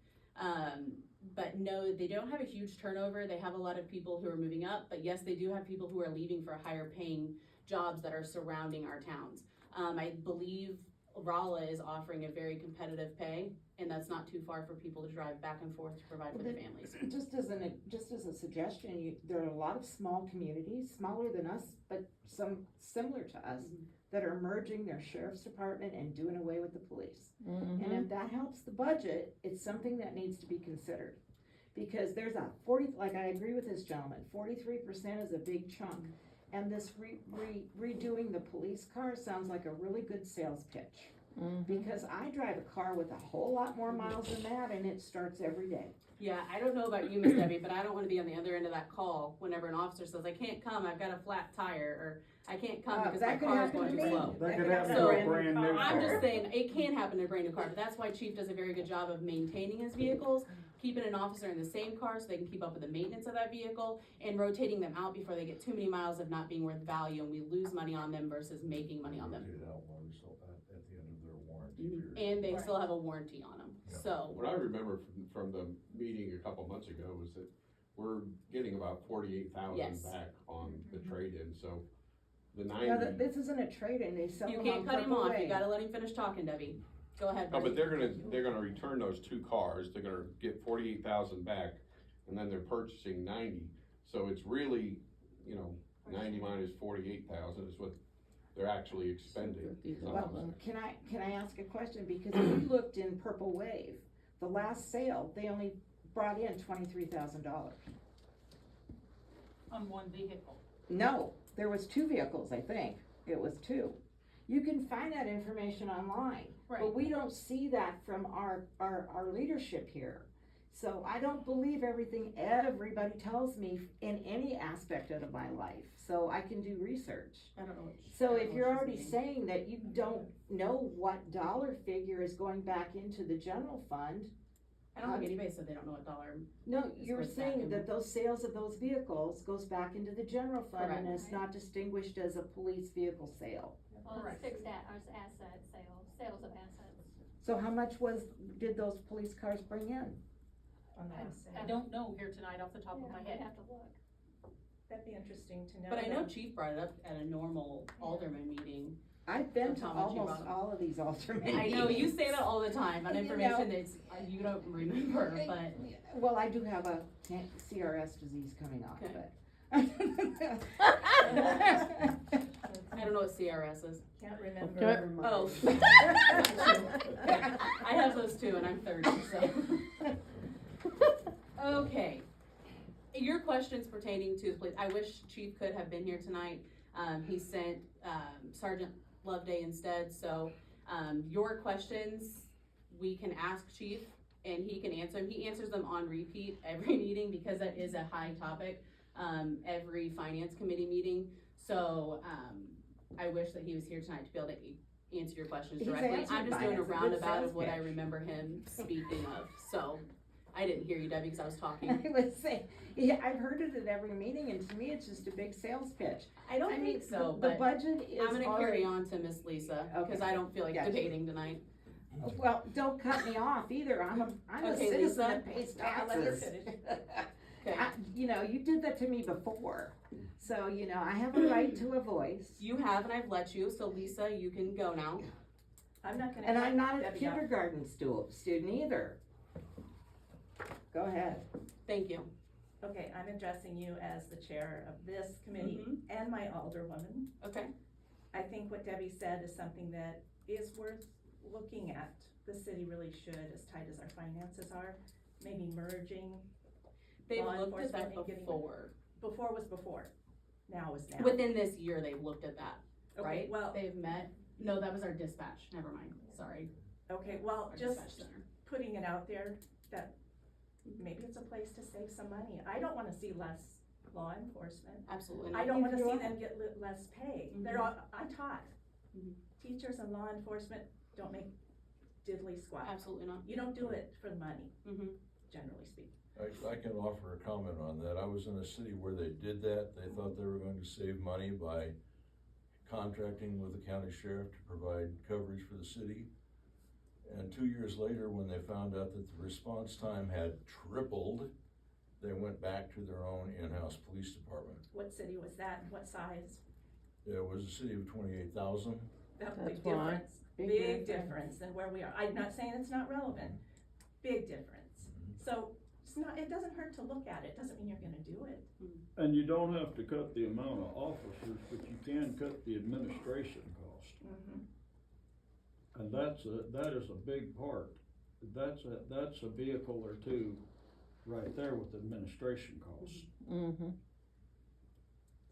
But no, they don't have a huge turnover. They have a lot of people who are moving up, but yes, they do have people who are leaving for higher paying jobs that are surrounding our towns. I believe Rolla is offering a very competitive pay, and that's not too far for people to drive back and forth to provide for their families. Just as a suggestion, there are a lot of small communities, smaller than us, but some similar to us, that are merging their sheriff's department and doing away with the police. Mm-hmm. And if that helps the budget, it's something that needs to be considered. Because there's like I agree with this gentleman, 43% is a big chunk. And this redoing the police car sounds like a really good sales pitch. Mm-hmm. Because I drive a car with a whole lot more miles than that, and it starts every day. Yeah, I don't know about you, Miss Debbie, but I don't wanna be on the other end of that call whenever an officer says, I can't come, I've got a flat tire, or I can't come because my that could car is happen going to too me. slow. That could could happen happen to to a a brand new car. I'm just saying, it can happen to a brand new car, but that's why Chief does a very good job of maintaining his vehicles, keeping an officer in the same car so they can keep up with the maintenance of that vehicle, and rotating them out before they get too many miles of not being worth value, and we lose money on them versus making money on them. Rotate out ones at the end of their warranty Mhm. period. And they still have a warranty on them, Yeah. so. What I remember from the meeting a couple months ago was that we're getting about 48,000 Yes. back on the trade-in, so the No, 90. this isn't a trade-in, they sell You them can't on cut him Purple off, you Wave. gotta let him finish talking, Debbie. Go ahead, No, buddy. but they're gonna return those 2 cars, they're gonna get 48,000 back, and then they're purchasing 90. So it's really, 90 minus 48,000 is what they're actually expending. Well, can I ask a question? Because we looked in Purple Wave, the last sale, they only brought in $23,000. On one vehicle. No, there was 2 vehicles, I think. It was 2. You can find that information online, Right. but we don't see that from our leadership here. So I don't believe everything everybody tells me in any aspect of my life, so I can do research. I don't know. So if you're already saying that you don't know what dollar figure is going back into the general fund, I don't think anybody said they don't know what dollar. no, It's you're goes back saying in. that those sales of those vehicles goes back into the general fund and Correct. is not distinguished as a police vehicle sale. Well, it's Correct. fixed asset sales of assets. So how much did those police cars bring in? On that I sale. don't know here tonight off the top of my We'd head. have to look. That'd be interesting to know. But I know then. Chief brought it up at a normal alderman meeting. I've been to That's how much you almost brought 'em. all of these alternate I know, you meetings. say that all the time on You information know. that's, you don't remember, but. Well, I do have a CRS disease coming up, Okay. but. I don't know what CRS is. Can't remember. Okay. Oh. I have those too, and I'm 30, so. Okay. your questions pertaining to the police, I wish Chief could have been here tonight. He sent, Sergeant Loveday instead, so, your questions, we can ask Chief and he can answer them. He answers them on repeat every meeting because that is a high topic, every finance committee meeting. So, I wish that he was here tonight to be able to answer your questions He's directly. answered I'm just mine. doing a It's a good roundabout sales of what I pitch. remember him speaking of, so. I didn't hear you, Debbie, because I was talking. I would say, yeah, I've heard it at every meeting, and to me, it's just a big sales pitch. I don't I mean, think so, the but budget is I'm gonna already. carry on to Miss Lisa, because Okay. I don't feel like Gotcha. debating tonight. Well, don't cut me off either, I'm a Okay, citizen Lisa? that pays I'll let her taxes. finish. Okay, You know, you did that to me before, so, you know, I have a right to a voice, you have, and I've let you, so Lisa, you can go now. I'm not gonna. and cut I'm not a Debbie off. kindergarten student either. Go ahead. Thank you. Okay, I'm addressing you as the chair of this committee and my alderwoman. Okay, I think what Debbie said is something that is worth looking at. The city really should, as tight as our finances are, maybe merging. they've Law looked at that enforcement and getting- before. Before was before, now is now. Within this year, they've looked at that, Okay, right? well, They've met, no, that was our dispatch, never mind, sorry. okay, well, Our just dispatch center. putting it out there that maybe it's a place to save some money. I don't wanna see less law enforcement. Absolutely I not. don't wanna Neither see do I. them get less pay. Mhm. They're all, I taught. Mhm. Teachers and law enforcement don't make diddly squat. Absolutely not. You don't do it for the money, Mhm. generally speaking. I can offer a comment on that. I was in a city where they did that. They thought they were going to save money by contracting with the county sheriff to provide coverage for the city. And 2 years later, when they found out that the response time had tripled, they went back to their own in-house police department. What city was that? What size? It was a city of 28,000. That's a That's big why. difference. Big Big difference. difference than where we are. I'm not saying it's not relevant. Big difference. So it's not, it doesn't hurt to look at it. Doesn't mean you're gonna do it. And you don't have to cut the amount of officers, but you can cut the administration cost. And that is a big part. That's a vehicle or two right there with administration costs. Mm-hmm.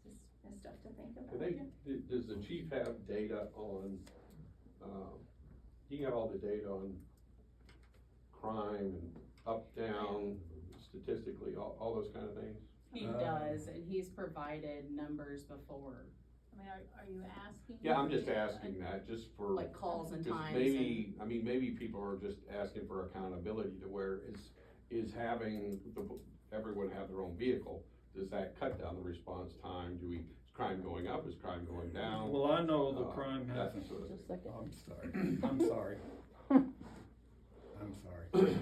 It's stuff to think Do about. does the chief have data on, he got all the data on crime and up, down, statistically, all those kind of things? He does, and he's provided numbers before, I mean, are you asking? Yeah, I'm just asking that, just for. like calls and Cause times. maybe, I mean, maybe people are just asking for accountability to where is having everyone have their own vehicle, does that cut down the response time? Is crime going up, is crime going down? Well, I know the crime That's hasn't. sort of- Just like I'm sorry, I'm sorry. I'm sorry.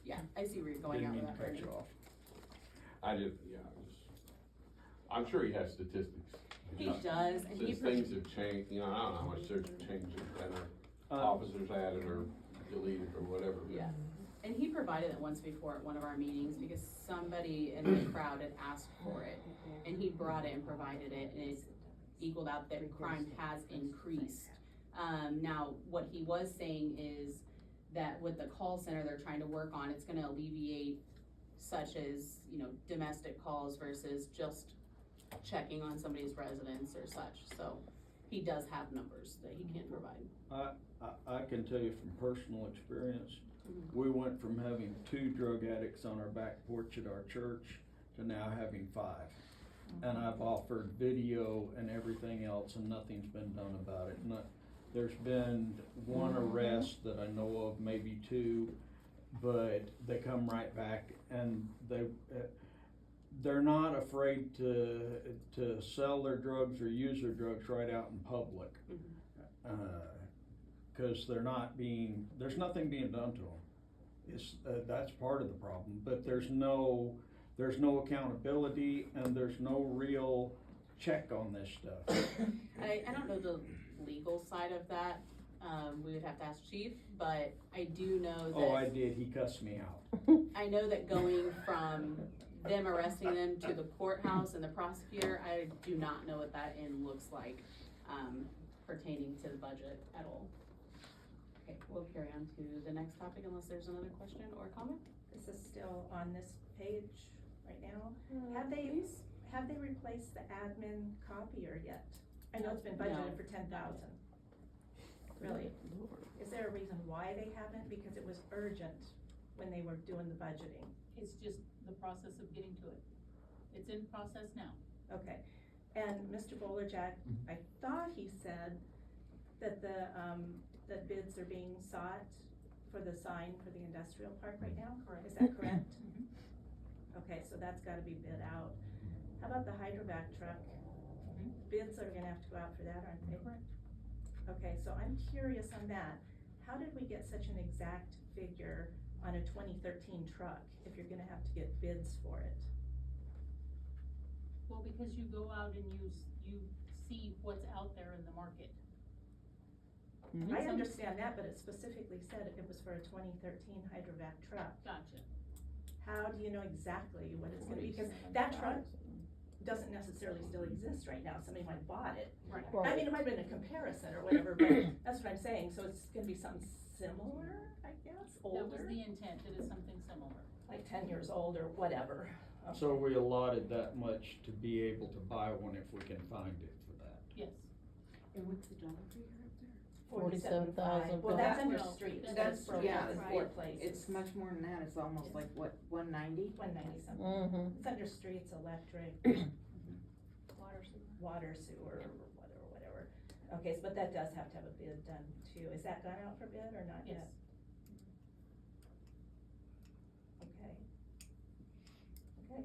Yeah, I see where you're going Didn't out mean with to that, cut you Brandon. off. I'm sure he has statistics. He does, and he, Since things have changed, I don't know how much they're changed, and officers added or deleted or whatever. yeah, and he provided it once before at one of our meetings, because somebody in the crowd had asked for it, and he brought it and provided it, and it's equaled out that crime has increased. Now, what he was saying is that with the call center they're trying to work on, it's gonna alleviate such as, domestic calls versus just checking on somebody's residence or such, so he does have numbers that he can provide. I can tell you from personal experience, Mhm. we went from having 2 drug addicts on our back porch at our church to now having 5. And I've offered video and everything else and nothing's been done about it. There's been 1 arrest that I know of, maybe 2, but they come right back and they're not afraid to sell their drugs or use their drugs right out in public. Cause there's nothing being done to them. That's part of the problem, but there's no accountability and there's no real check on this stuff. I don't know the legal side of that, we would have to ask chief, but I do know Oh, I that, did, he cussed me out. I know that going from them arresting them to the courthouse and the prosecutor, I do not know what that end looks like, pertaining to the budget at all. Okay, we'll carry on to the next topic unless there's another question or comment. This is still on this page. right now. Have they replaced the admin copier yet? I know it's been budgeted for 10,000. Really? Is there a reason why they haven't? Because it was urgent when they were doing the budgeting. It's just the process of getting to it. It's in process now. Okay, and Mr. Bolerjack, I thought he said that that bids are being sought for the sign for the industrial park right now? Correct. Is that correct? Okay, so that's gotta be bid out. How about the hydrovac truck? Bids are gonna have to go out for that, aren't they? Correct. Okay, so I'm curious on that. How did we get such an exact figure on a 2013 truck if you're gonna have to get bids for it? Well, because you go out and you see what's out there in the market. Mhm. I understand that, but it specifically said it was for a 2013 hydrovac truck. Gotcha. How do you know exactly what it's gonna be? Because that truck doesn't necessarily still exist right now. Somebody might have bought it. Right. I mean, it might have been a comparison or whatever, but that's what I'm saying. So it's gonna be something similar, I guess, That was older, the intent, it is something similar. like 10 years old or whatever. So we allotted that much to be able to buy one if we can find it for that. Yes. And what's the dollar figure up there? 47,500. Well, that's under Well, streets. that's- broken yeah, up in right. 4 places. It's much more than that, it's almost like, what, 190? 190 something. Mhm. It's under streets, electric, water, sewer, or whatever. Okay, so, but that does have to have a bid done too. Is that gone out for bid or not Yes. yet? Okay. Okay.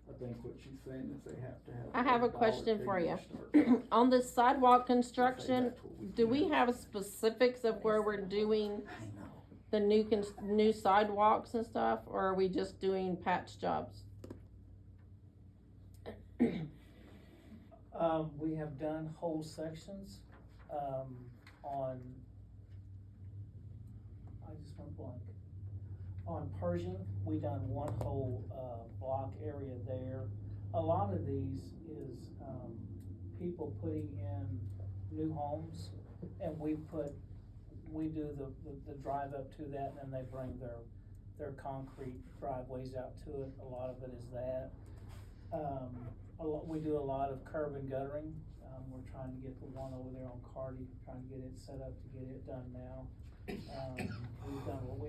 I think what she's saying is they have to have. I have a dollar question for figure you. start. On the sidewalk Say construction, that's what do can we do. have specifics of where we're doing I know. the new sidewalks and stuff, or are we just doing patch jobs? We have done whole sections, on, I just went blank. On Pershing, we done one whole, block area there. A lot of these is, people putting in new homes, and we do the drive up to that, and then they bring their concrete driveways out to it. A lot of it is that. We do a lot of curb and guttering. We're trying to get the one over there on Carty, trying to get it set up to get it done now. We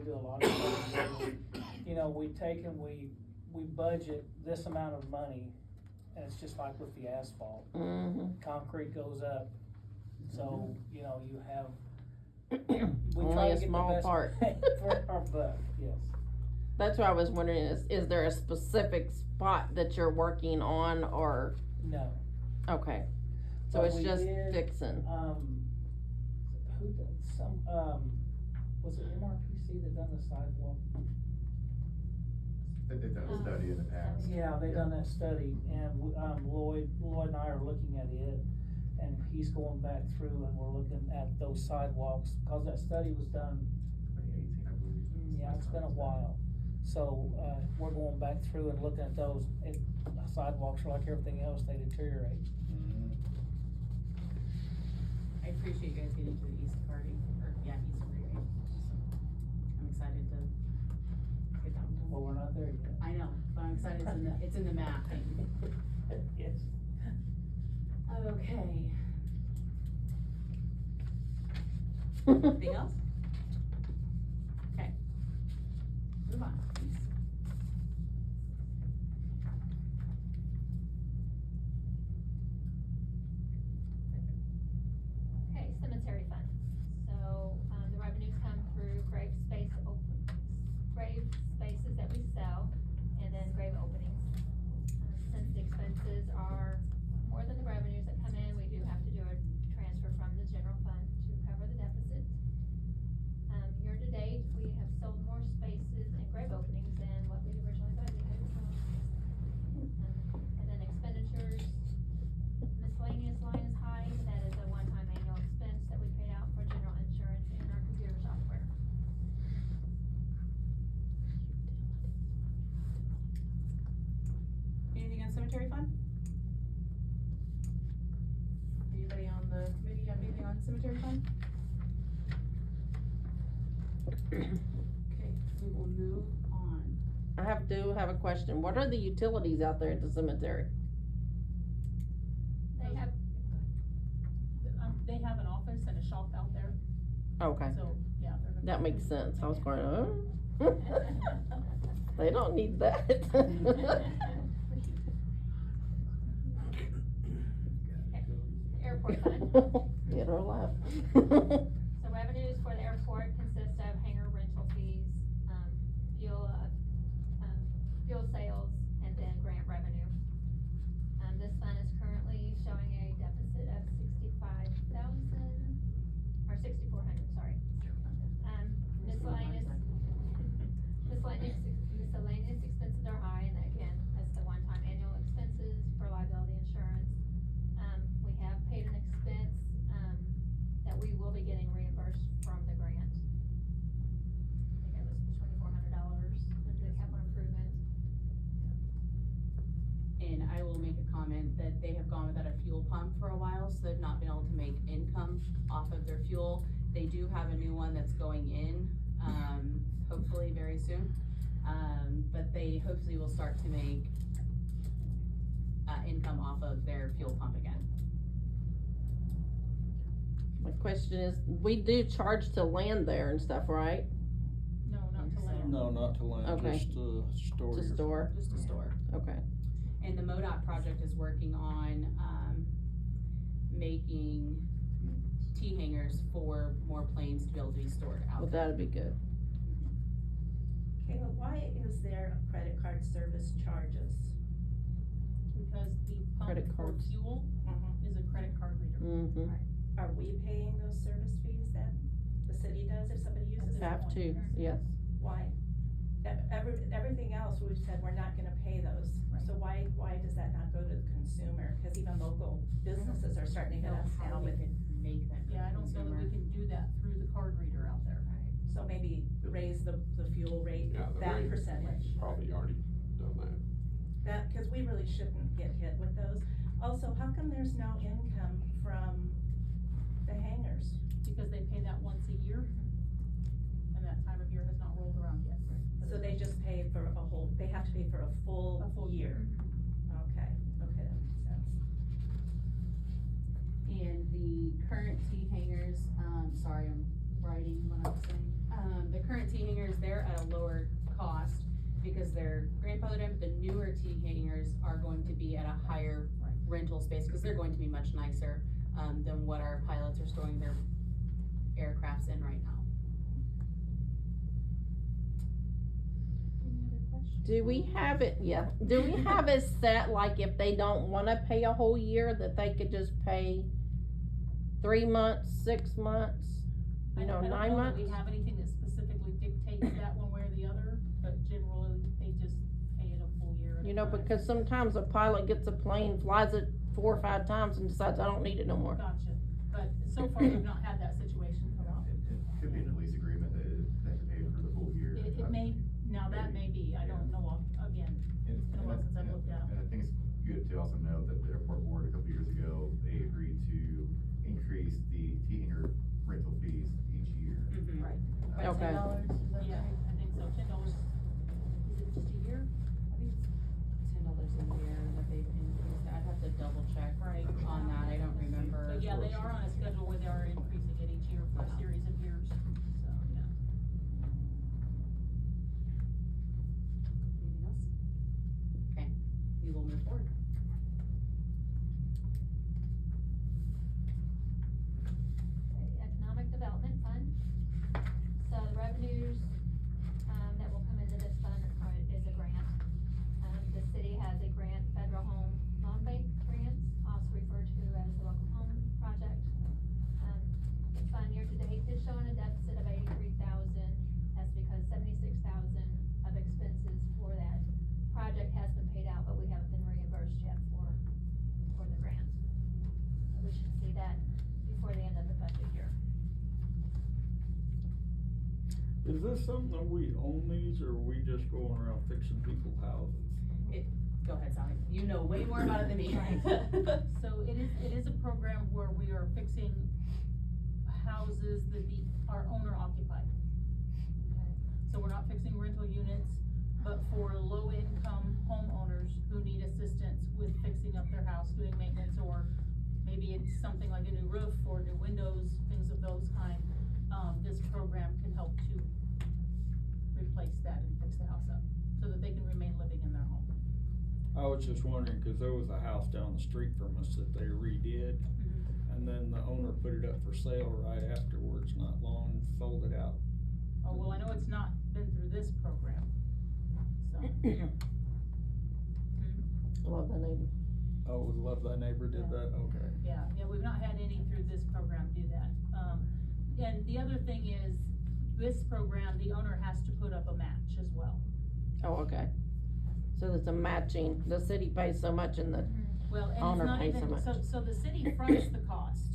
do a lot of curb and guttering. You know, we take and we budget this amount of money, and it's just like with the asphalt. Mm-hmm. Concrete goes up, so, you know, you have. we Only try to a get the small best part. For our buck, yes. That's what I was wondering, is there a specific spot that you're working on, or, No. okay, so But it's we just did, fixing? Who did was it MRPC that done the sidewalk? They've done a study in the past. Yeah, they done that study, and, Lloyd and I are looking at it, and he's going back through and we're looking at those sidewalks, cause that study was done, 2018, I believe. yeah, it's been a while. So, we're going back through and looking at those, sidewalks are like everything else, they deteriorate. I appreciate you guys getting to the East Carty, or, yeah, East Freeway, so I'm excited to get that one done. Well, we're not there yet. I know, but I'm excited it's in the mapping. Yes. Okay. Anything else? Okay. Move on, please. Okay, cemetery fund. So, the revenues come through grave spaces that we sell, and then grave openings. Since the expenses are more than the revenues that come in, we do have to do a transfer from the general fund to cover the deficit. Year to date, we have sold more spaces and grave openings than what we originally budgeted, so. And then expenditures, miscellaneous line is high, that is a one-time annual expense that we paid out for general insurance and our computer software. Anything on cemetery fund? Anybody on the committee have anything on cemetery fund? Okay, we will move on. I have a question. What are the utilities out there at the cemetery? They have, They have an office and a shop out there, Okay, so, yeah. they're gonna- that makes sense. I was going, they don't need that. airport fund. Get her alive. So revenues for the airport consist of hangar rental fees, fuel sales, and then grant revenue. This fund is currently showing a deficit of $6,400, sorry. Miscellaneous expenses are high, and again, that's the one-time annual expenses for liability insurance. We have paid an expense, that we will be getting reimbursed from the grant. I think it was $2,400 into the capital improvement. And I will make a comment that they have gone without a fuel pump for a while, so they've not been able to make income off of their fuel. They do have a new one that's going in, hopefully very soon. But they hopefully will start to make, income off of their fuel pump again. My question is, we do charge to land there and stuff, right? No, not to land. No, not to land, Okay. just to store To your. store? Just a store. Okay. And the MoDOT project is working on, making T-hangers for more planes to be able to be stored out Well, there. that'd be good. Kayla, why is there credit card service charges? Because the pump Credit for cards. fuel is a credit card reader. Mm-hmm. Are we paying those service fees then? The city does if somebody uses it? Have to, yes. Why? Everything else, we've said we're not gonna pay those, so why does that not go to the consumer? Cause even local businesses are starting to hit us now with, Make that. Yeah, I don't know that we can do that through the card reader out there. so maybe raise the fuel rate, Yeah, the that rate percentage. Probably already done that. Cause we really shouldn't get hit with those. Also, how come there's no income from the hangars? Because they pay that once a year, and that time of year has not rolled around yet. So they just pay for a whole, they have to pay for a full year? Okay, that makes sense. And the current T-hangers, sorry, I'm writing what I'm saying. The current T-hangers, they're at a lower cost because they're grandfathered in, but the newer T-hangers are going to be at a higher rental space, cause they're going to be much nicer, than what our pilots are storing their aircrafts in right now. Any other questions? Do we have it, do we have it set, like if they don't wanna pay a whole year, that they could just pay 3 months, 6 months, I you know, don't 9 that months? we have anything that specifically dictates that one way or the other, but generally, they just pay it a full year at a You know, time. because sometimes a pilot gets a plane, flies it 4 or 5 times and decides, I don't need it no more. Gotcha, but so far, we've not had that situation come up. It could be in a lease agreement that they have to pay for the full year. It may, now that may be, I don't know, again, And- it's been a while since I've looked at them. And I think it's good to also note that the airport board a couple years ago, they agreed to increase the T-hanger rental fees each year. Mhm. Right. By Okay. $10, is that right? I think so, $10, is it just a year? I think it's $10 a year that they've increased. I'd have to double check Right. on that. I don't remember. But yeah, they are on a schedule where they are increasing it each year for a series of years, so, yeah. Anything else? Okay, we will move forward. Okay, Economic Development Fund. So the revenues, that will come into this fund is a grant. The city has a grant, Federal Home Loan Bank grants, also referred to as the Welcome Home Project. The fund year to date is showing a deficit of $83,000. That's because $76,000 of expenses for that project has been paid out, but we haven't been reimbursed yet for the grant. We should see that before the end of the budget year. Is this something that we own these, or are we just going around fixing people's houses? Go ahead, Sally. You know way more about it than me. So it is a program where we are fixing houses that are owner occupied. Okay, so we're not fixing rental units, but for low-income homeowners who need assistance with fixing up their house, doing maintenance, or maybe it's something like a new roof or new windows, things of those kind, this program can help to replace that and fix the house up, so that they can remain living in their home. I was just wondering, cause there was a house down the street from us that they redid, and then the owner put it up for sale right afterwards, not long, and sold it out. Oh, well, I know it's not been through this program, so. Love the neighbor. Oh, it was Love Thy Neighbor did that, okay. Yeah, we've not had any through this program do that. And the other thing is, this program, the owner has to put up a match as well. Oh, okay. So there's a matching, the city pays so much and the Well, and owner it's not pays so even, much. so the city fronts the cost.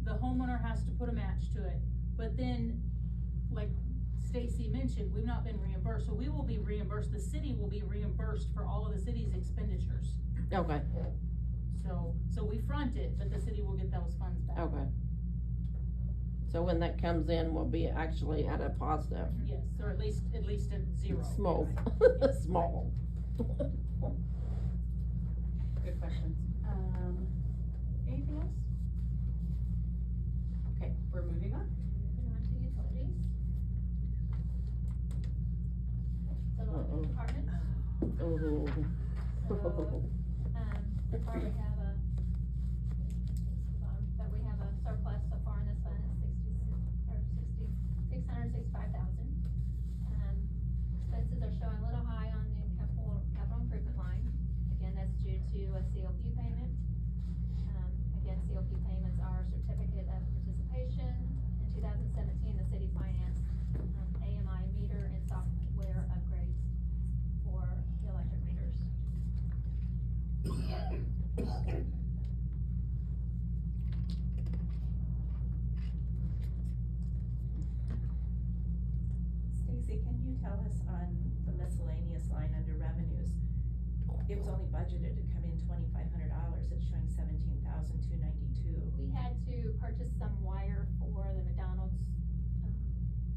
The homeowner has to put a match to it, but then, like Stacy mentioned, we've not been reimbursed, so we will be reimbursed, the city will be reimbursed for all of the city's expenditures. Okay, So we front it, but the city will get those funds back. okay. So when that comes in, we'll be actually at a positive. Yes, or at least at zero. Small, Yes. small. Good questions. Anything else? Okay, we're moving on. Moving on to utilities. So the electric department, Oh. far we have but we have a surplus so far in this fund is $665,000. Expenses are showing a little high on the capital improvement line. Again, that's due to a COP payment. Again, COP payments are certificate of participation. In 2017, the city financed, AMI meter and software upgrades for the electric meters. Stacy, can you tell us on the miscellaneous line under revenues? It was only budgeted to come in $2,500, it's showing $17,292. We had to purchase some wire for the McDonald's.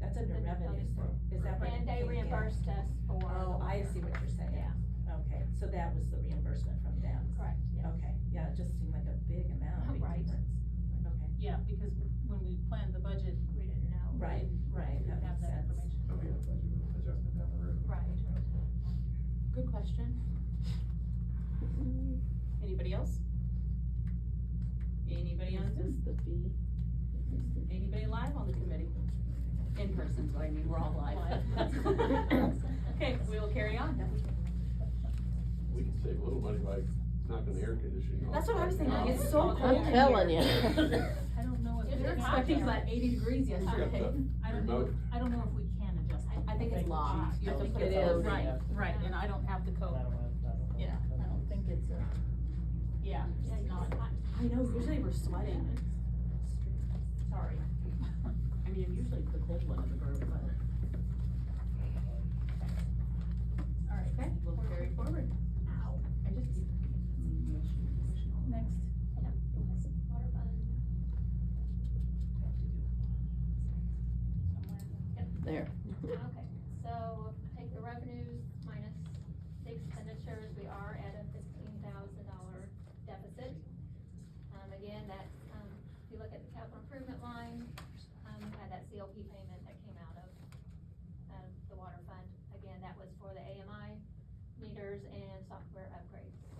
That's under the revenues, building. is that what? And they it came in? reimbursed us for. Oh, the I wire. see what you're saying. Yeah. Okay, so that was the reimbursement from them? Correct, yeah. Okay, yeah, it just seemed like a big amount, big Right. difference. Okay, Yeah, because when we planned the budget, We didn't know. right, right, we that didn't have makes that sense. information. There'll be a budget adjustment down the road. Right. Good question. Anybody else? Anybody on Is Zoom? this the fee? Anybody live on the committee? In person, so I mean, we're all live. Okay, we will carry on. We can save a little money by knocking the air conditioning off. That's what I was thinking, it's so cold. I'm telling you. I don't know if. It's we They're can expecting adjust. about 80 degrees Got yesterday. the I don't know, remote. I don't know if we can adjust it. I think it's locked. You have to put It it is. on. Right, right, and I don't have the code. I don't know. Yeah, I don't think it's a, yeah, Yeah, it's you're not. hot. I know, usually we're sweating. Sorry. I mean, I'm usually the cold one in the group, but. Alright, okay, we'll carry forward. Ow. I just. Next. Yep, water fund. There. Okay, so take the revenues minus the expenditures, we are at a $15,000 deficit. Again, that's, if you look at the capital improvement line, we had that COP payment that came out of the water fund. Again, that was for the AMI meters and software upgrades, so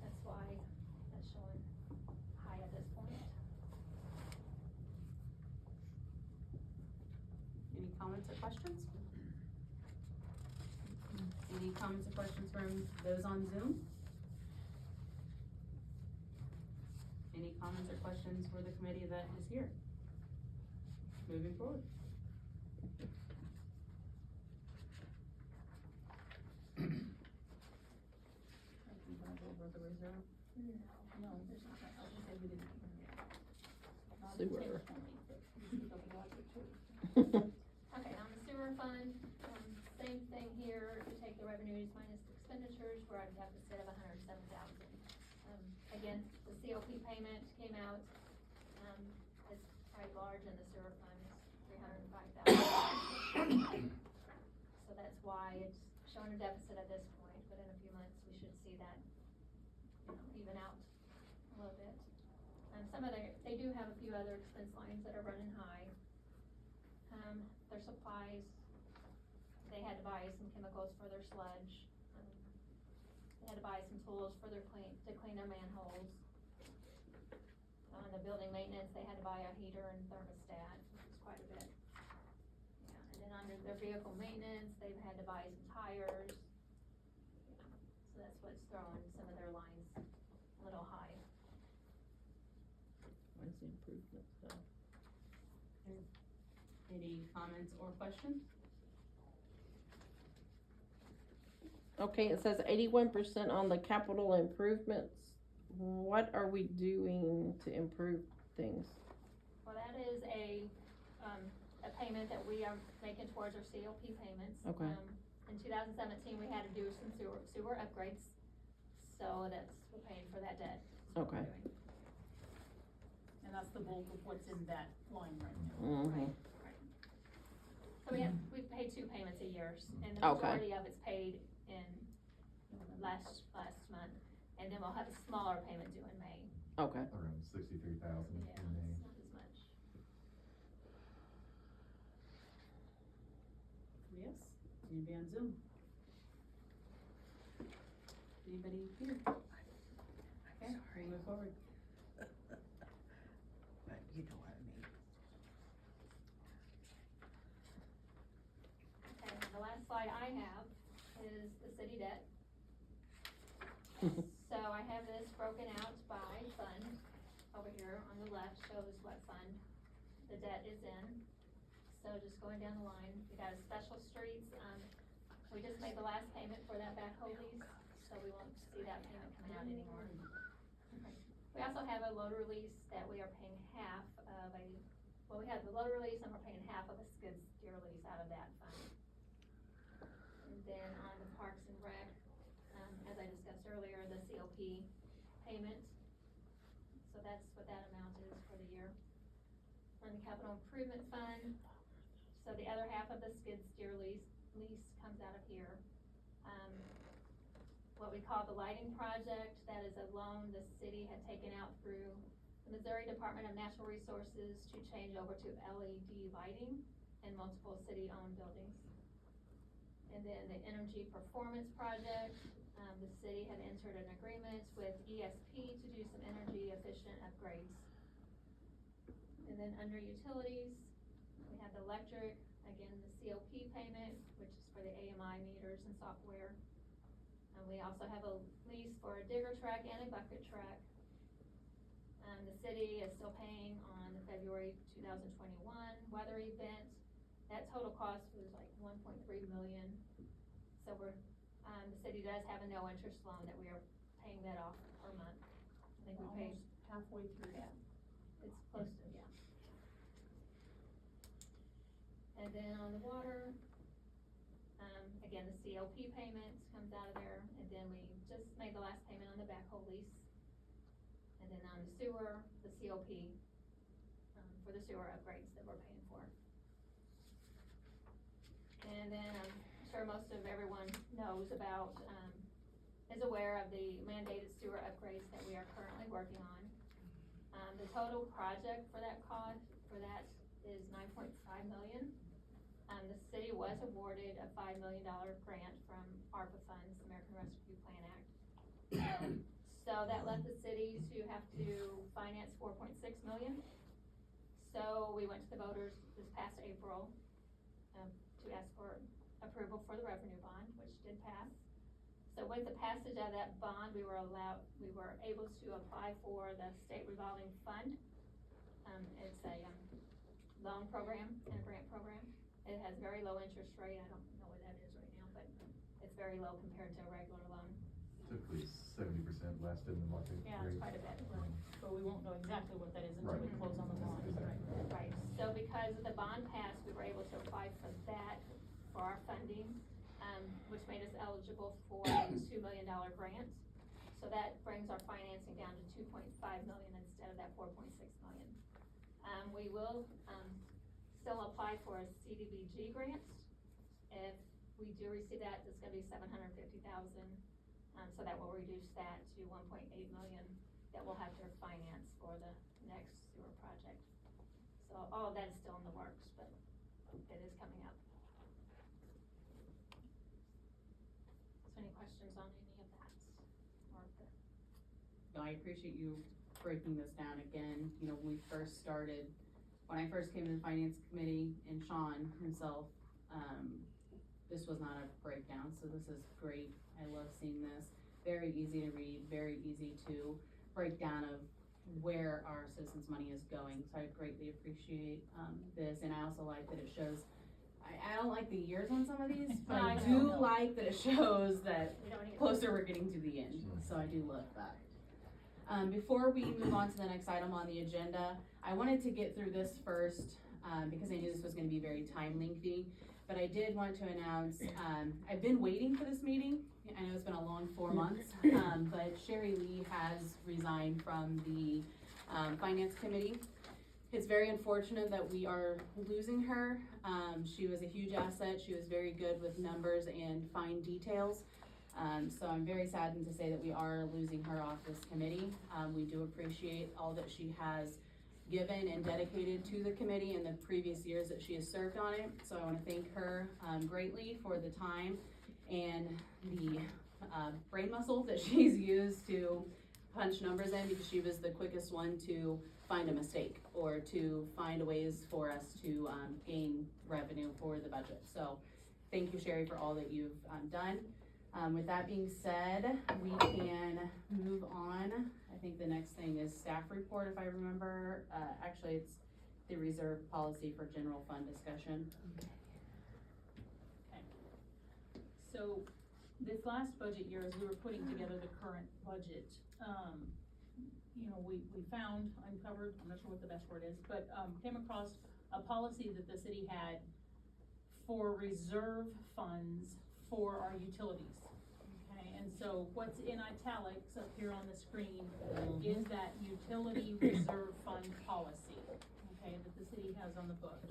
that's why that's showing high at this point. Any comments or questions? Any comments or questions from those on Zoom? Any comments or questions for the committee that is here? Moving forward. No, there's not, I was gonna say we didn't. Not Sewer. intentionally, but we should have water too. Okay, on the sewer fund, same thing here, if you take the revenues minus the expenditures, we're at a deficit of $107,000. Again, the COP payment came out, it's quite large, and the sewer fund is $305,000. So that's why under deficit at this point, but in a few months, we should see that, even out a little bit. Some of they do have a few other expense lines that are running high. Their supplies, they had to buy some chemicals for their sludge. They had to buy some tools for to clean their manholes. On the building maintenance, they had to buy a heater and thermostat, which is quite a bit. Yeah, and then under their vehicle maintenance, they've had to buy some tires. So that's what's throwing some of their lines a little high. Where's the improvement stuff? Any comments or questions? Okay, it says 81% on the capital improvements. What are we doing to improve things? Well, that is a payment that we are making towards our COP payments. Okay. In 2017, we had to do some sewer upgrades, so we're paying for that debt. Okay. And that's the bulk of what's in that line right now. Mm-hmm. Right. So we pay 2 payments a year, and the Okay. majority of it's paid in last month, and then we'll have a smaller payment due in May. Okay. Around 63,000 Yeah, in May. it's not as much. Yes, anybody on Zoom? Anybody here? Okay, we'll move forward. But you know what I mean. Okay, the last slide I have is the city debt. So I have this broken out by fund. Over here on the left shows what fund the debt is in. So just going down the line, we got a special streets, we just made the last payment for that backhoe lease, so we won't see that payment coming out anymore. Okay. We also have a loader lease that we are paying half of we have the loader lease and we're paying half of a skid steer lease out of that fund. And then on the Parks and Rec, as I discussed earlier, the COP payment. So that's what that amount is for the year. On the capital improvement fund, so the other half of the skid steer lease comes out of here. What we call the lighting project, that is a loan the city had taken out through the Missouri Department of Natural Resources to change over to LED lighting in multiple city-owned buildings. And then the energy performance project, the city had entered an agreement with ESP to do some energy efficient upgrades. And then under utilities, we have the electric, again, the COP payment, which is for the AMI meters and software. And we also have a lease for a digger truck and a bucket truck. The city is still paying on the February 2021 weather event. That total cost was like 1.3 million. So the city does have a no interest loan that we are paying that off per month. I think we paid Halfway through. Yeah. It's close to, yeah. And then on the water, again, the COP payment comes out of there, and then we just made the last payment on the backhoe lease. And then on the sewer, the COP, for the sewer upgrades that we're paying for. And then I'm sure most of everyone knows about, is aware of the mandated sewer upgrades that we are currently working on. The total project for that is $9.5 million. The city was awarded a $5 million grant from ARPA funds, American Rescue Plan Act. So that left the city to have to finance $4.6 million. So we went to the voters this past April, to ask for approval for the revenue bond, which did pass. So with the passage of that bond, we were able to apply for the state revolving fund. It's a loan program and a grant program. It has very low interest rate. I don't know what that is right now, but it's very low compared to a regular loan. Typically 70% less than the market Yeah, rate. it's quite a bit. But we won't know exactly what that is until we Right. close on the bond. Exactly. Right, so because the bond passed, we were able to apply for that, for our funding, which made us eligible for a $2 million grant. So that brings our financing down to 2.5 million instead of that 4.6 million. We will, still apply for a CDBG grant if we do receive that, it's gonna be $750,000. So that will reduce that to 1.8 million that we'll have to finance for the next sewer project. So all of that is still in the works, but it is coming up. So any questions on any of that? Or the, No, I appreciate you breaking this down again. You know, when I first came to the finance committee, and Sean himself, this was not a breakdown, so this is great. I love seeing this. Very easy to read, very easy to break down of where our citizens' money is going. So I greatly appreciate, this, and I also like that it shows, I don't like the years on some of these, but I do like that it shows that we don't need. closer we're getting to the end, so I do love that. Before we move on to the next item on the agenda, I wanted to get through this first, because I knew this was gonna be very time lengthy, but I did want to announce, I've been waiting for this meeting. I know it's been a long 4 months, but Sherry Lee has resigned from the, finance committee. It's very unfortunate that we are losing her. She was a huge asset. She was very good with numbers and fine details. So I'm very saddened to say that we are losing her off this committee. We do appreciate all that she has given and dedicated to the committee in the previous years that she has served on it. So I wanna thank her, greatly for the time and the, brain muscle that she's used to punch numbers in, because she was the quickest one to find a mistake or to find ways for us to, gain revenue for the budget. So thank you, Sherry, for all that you've, done. With that being said, we can move on. I think the next thing is staff report, if I remember. Actually, it's the reserve policy for general fund discussion. Okay. So, this last budget year, as we were putting together the current budget, you know, we uncovered, I'm not sure what the best word is, but, came across a policy that the city had for reserve funds for our utilities. Okay, and so what's in italics up here on the screen is that utility reserve fund policy, okay, that the city has on the books.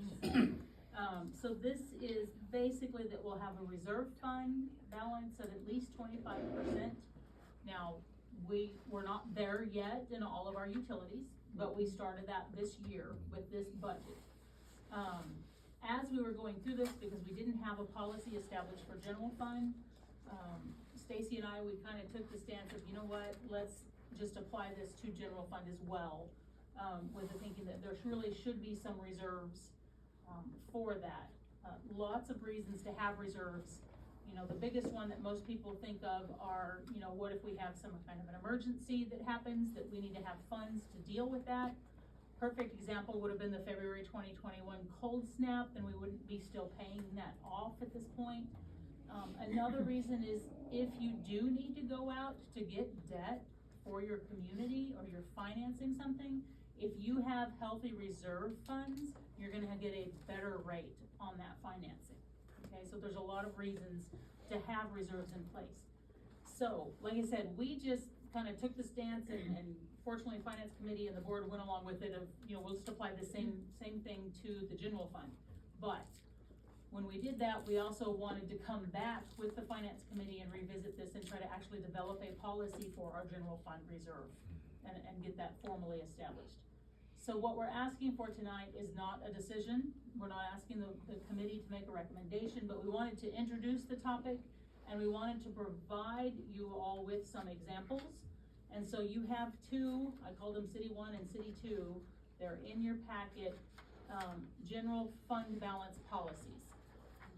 So this is basically that we'll have a reserve fund balance of at least 25%. Now, we're not there yet in all of our utilities, but we started that this year with this budget. As we were going through this, because we didn't have a policy established for general fund, Stacy and I, we kind of took the stance of, you know what, let's just apply this to general fund as well, with the thinking that there really should be some reserves, for that. Lots of reasons to have reserves. You know, the biggest one that most people think of are, you know, what if we have some kind of an emergency that happens, that we need to have funds to deal with that. Perfect example would have been the February 2021 cold snap, and we wouldn't be still paying that off at this point. Another reason is if you do need to go out to get debt for your community or you're financing something, if you have healthy reserve funds, you're gonna get a better rate on that financing. Okay, so there's a lot of reasons to have reserves in place. So, like I said, we just kind of took the stance, and fortunately, finance committee and the board went along with it of, you know, we'll just apply the same thing to the general fund. But when we did that, we also wanted to come back with the finance committee and revisit this and try to actually develop a policy for our general fund reserve and get that formally established. So what we're asking for tonight is not a decision. We're not asking the committee to make a recommendation, but we wanted to introduce the topic, and we wanted to provide you all with some examples. And so you have two, I call them City 1 and City 2, they're in your packet, general fund balance policies,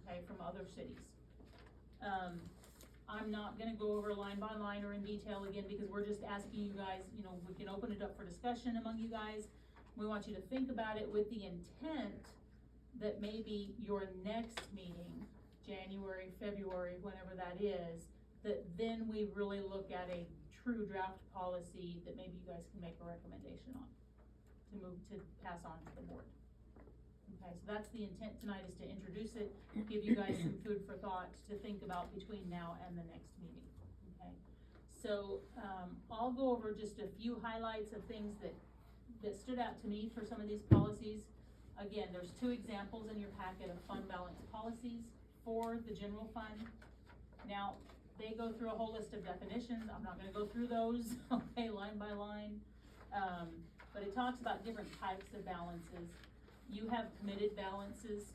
okay, from other cities. I'm not gonna go over line by line or in detail again, because we're just asking you guys, you know, we can open it up for discussion among you guys. We want you to think about it with the intent that maybe your next meeting, January, February, whenever that is, that then we really look at a true draft policy that maybe you guys can make a recommendation on to pass on to the board. Okay, so that's the intent tonight, is to introduce it, give you guys some food for thought to think about between now and the next meeting. Okay, so I'll go over just a few highlights of things that stood out to me for some of these policies. Again, there's two examples in your packet of fund balance policies. for the general fund. Now, they go through a whole list of definitions, I'm not gonna go through those, okay, line by line. But it talks about different types of balances. You have committed balances,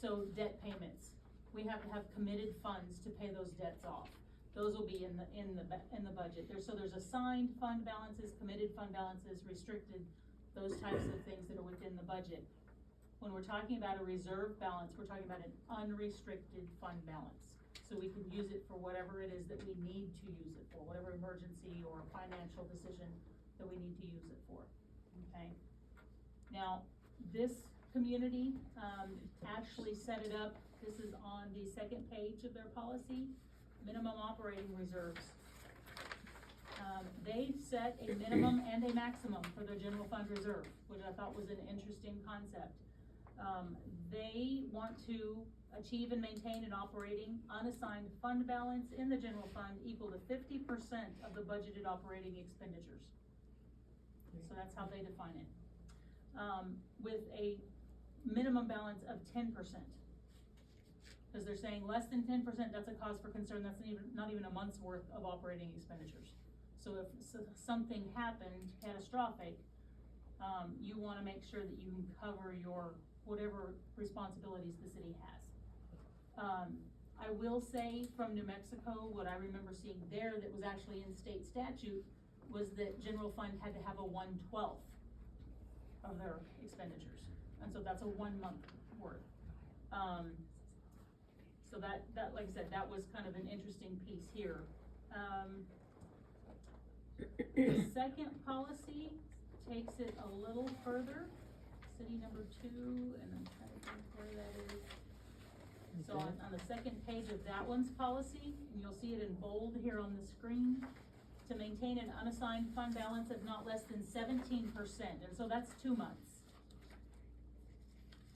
so debt payments. We have to have committed funds to pay those debts off. Those will be in the budget. There's assigned fund balances, committed fund balances, restricted, those types of things that are within the budget. When we're talking about a reserve balance, we're talking about an unrestricted fund balance. So we can use it for whatever it is that we need to use it for, whatever emergency or financial decision that we need to use it for, okay? Now, this community, actually set it up, this is on the second page of their policy, minimum operating reserves. They set a minimum and a maximum for their general fund reserve, which I thought was an interesting concept. They want to achieve and maintain an operating unassigned fund balance in the general fund equal to 50% of the budgeted operating expenditures. So that's how they define it. With a minimum balance of 10%. Cause they're saying less than 10%, that's a cause for concern, that's not even a month's worth of operating expenditures. So if something happened catastrophic, you wanna make sure that you can cover your, whatever responsibilities the city has. I will say from New Mexico, what I remember seeing there that was actually in state statute was that general fund had to have a 1/12 of their expenditures. And so that's a 1 month worth. So that, like I said, that was kind of an interesting piece here. The second policy takes it a little further, city number 2, and I'm trying to think where that is. So on the second page of that one's policy, and you'll see it in bold here on the screen, to maintain an unassigned fund balance of not less than 17%, and so that's 2 months.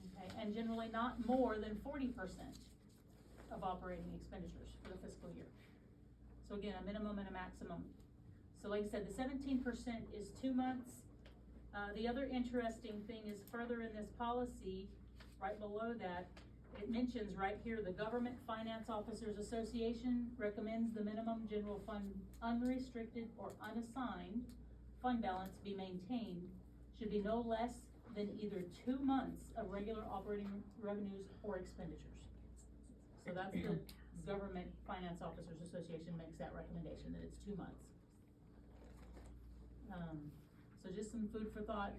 Okay, and generally not more than 40% of operating expenditures for the fiscal year. So again, a minimum and a maximum. So like I said, the 17% is 2 months. The other interesting thing is further in this policy, right below that, it mentions right here, the Government Finance Officers Association recommends the minimum general fund unrestricted or unassigned fund balance be maintained should be no less than either 2 months of regular operating revenues or expenditures. So that's the Government Finance Officers Association makes that recommendation, that it's 2 months. So just some food for thought.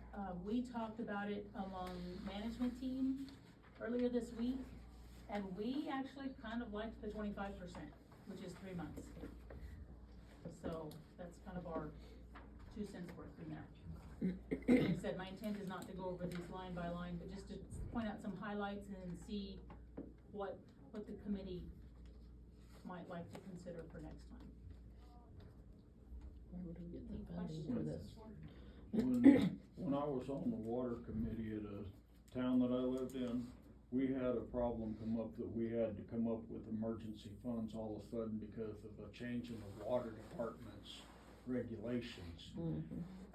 We talked about it among management team earlier this week, and we actually kind of liked the 25%, which is 3 months. So that's kind of our 2 cents worth in there. Like I said, my intent is not to go over these line by line, but just to point out some highlights and see what the committee might like to consider for next time. Any questions? When I was on the water committee at a town that I lived in, we had a problem come up that we had to come up with emergency funds all of a sudden because of a change in the water department's regulations.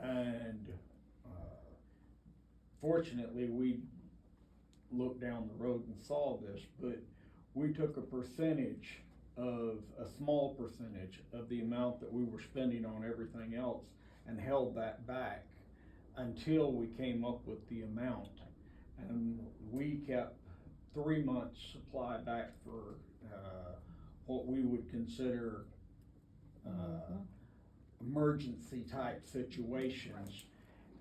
And fortunately, we looked down the road and saw this, but we took a percentage of, a small percentage of the amount that we were spending on everything else and held that back until we came up with the amount. And we kept 3 months supply back for what we would consider emergency type situations.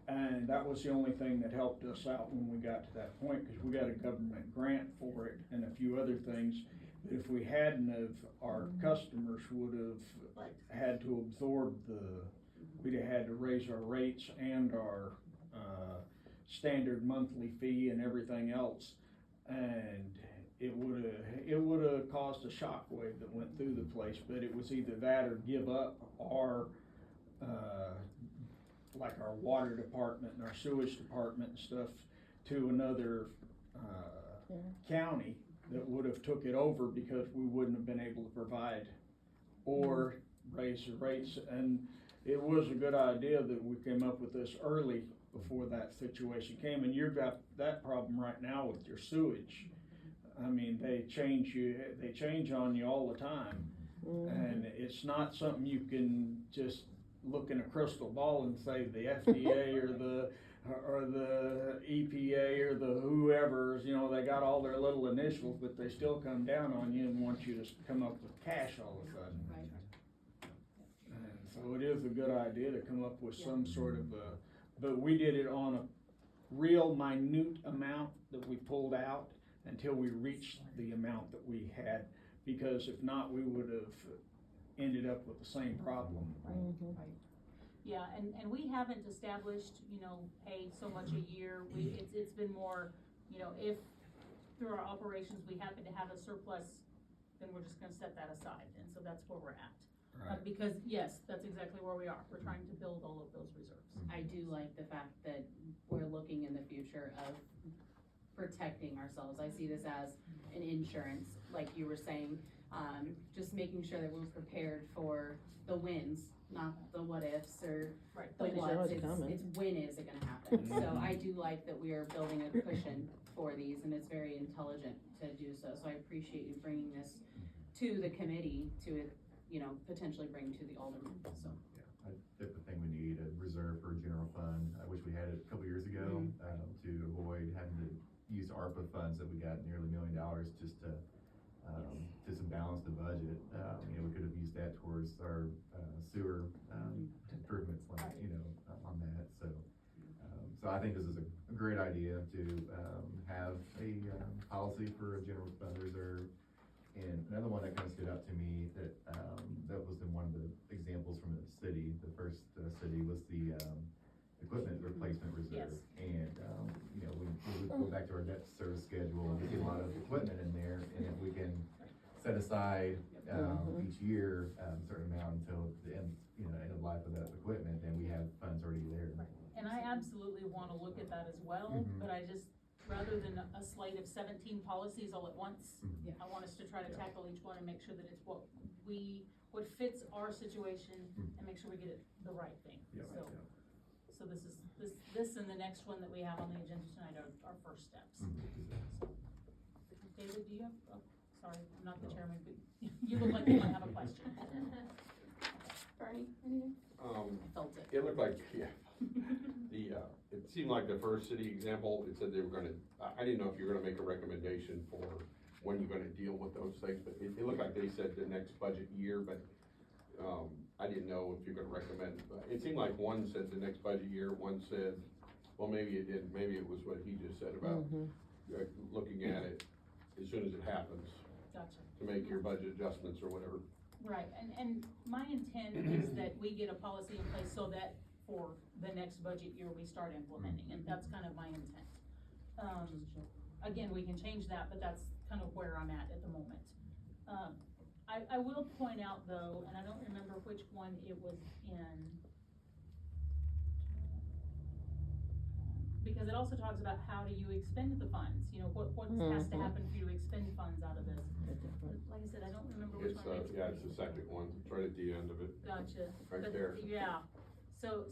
And that was the only thing that helped us out when we got to that point, because we got a government grant for it and a few other things. But if we hadn't have, our customers would have had to absorb we'd have had to raise our rates and our standard monthly fee and everything else, and it would have caused a shockwave that went through the place. But it was either that or give up our like our water department and our sewage department and stuff to another county that would have took it over, because we wouldn't have been able to provide or raise the rates. And it was a good idea that we came up with this early before that situation came. And you've got that problem right now with your sewage. I mean, they change on you all the time. And it's not something you can just look in a crystal ball and say the FDA or the EPA or the whoever's, you know, they got all their little initials, but they still come down on you and want you to come up with cash all of a sudden. Right. And so it is a good idea to come up with some sort of but we did it on a real minute amount that we pulled out until we reached the amount that we had, because if not, we would have ended up with the same problem. Yeah, and we haven't established, you know, hey, so much a year, it's been more, you know, if through our operations, we happen to have a surplus, then we're just gonna set that aside, and so that's where we're at. Because, yes, that's exactly where we are, we're trying to build all of those reserves. I do like the fact that we're looking in the future of protecting ourselves. I see this as an insurance, like you were saying, just making sure that we're prepared for the wins, not the what ifs or the When is what's, it coming? it's when is it gonna happen. So I do like that we are building a cushion for these, and it's very intelligent to do so. So I appreciate you bringing this to the committee to, you know, potentially bring to the aldermen, so. Yeah, I definitely think we need a reserve for a general fund. I wish we had it a couple years ago, to avoid having to use ARPA funds that we got nearly $1 million just to balance the budget. You know, we could have used that towards our, sewer, improvements, like, you know, on that, so. So I think this is a great idea to, have a, policy for a general fund reserve. And another one that kind of stood out to me that, that was in one of the examples from the city, the first, city was the, equipment replacement reserve. Yes. And, you know, we go back to our debt service schedule, we get a lot of equipment in there, and if we can set aside, each year, a certain amount until the end, you know, end of life of that equipment, then we have funds already there. And I absolutely wanna look at that as well, but I just, rather than a slate of 17 policies all at once, I want us to try to tackle each one and make sure that it's what fits our situation and make sure we get it the right thing. So this and the next one that we have on the agenda tonight are our first steps. So, David, do you have, sorry, I'm not the chairman, but you look like you might have a question. Bernie, anything? I felt it. It looked like, yeah, it seemed like the first city example, it said they were gonna, I didn't know if you were gonna make a recommendation for when you're gonna deal with those things, but it looked like they said the next budget year, but, I didn't know if you're gonna recommend, it seemed like one said the next budget year, one said, well, maybe it didn't, maybe it was what he just said about looking at it as soon as it happens. Gotcha. To make your budget adjustments or whatever. Right, and my intent is that we get a policy in place so that for the next budget year, we start implementing, and that's kind of my intent. Again, we can change that, but that's kind of where I'm at the moment. I will point out though, and I don't remember which one it was in, because it also talks about how do you expend the funds, you know, what has to happen for you to expend funds out of this. Like I said, I don't remember which It's, one. yeah, it's the second one, it's right at the end of it. Gotcha. Right But, there. yeah, so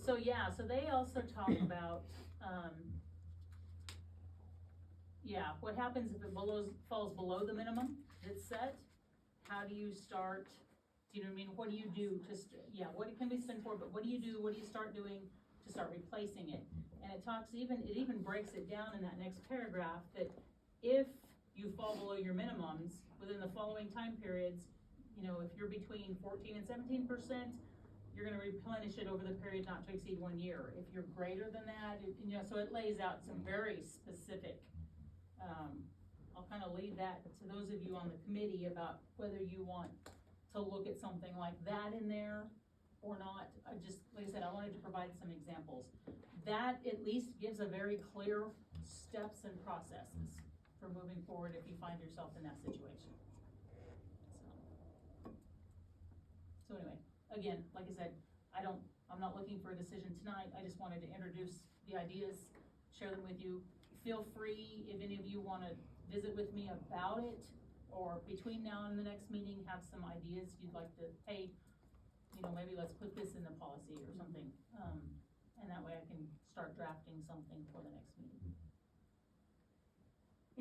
they also talk about, yeah, what happens if it falls below the minimum that's set? How do you start, do you know what I mean, what do you do what it can be spent for, but what do you start doing to start replacing it? And it even breaks it down in that next paragraph that if you fall below your minimums within the following time periods, you know, if you're between 14 and 17%, you're gonna replenish it over the period not to exceed 1 year. If you're greater than that, you know, so it lays out some very specific, I'll kind of leave that to those of you on the committee about whether you want to look at something like that in there or not. I just, like I said, I wanted to provide some examples. That at least gives a very clear steps and processes for moving forward if you find yourself in that situation. So anyway, again, like I said, I'm not looking for a decision tonight. I just wanted to introduce the ideas, share them with you. Feel free, if any of you wanna visit with me about it, or between now and the next meeting, have some ideas you'd like to, hey, you know, maybe let's put this in the policy or something. And that way I can start drafting something for the next meeting.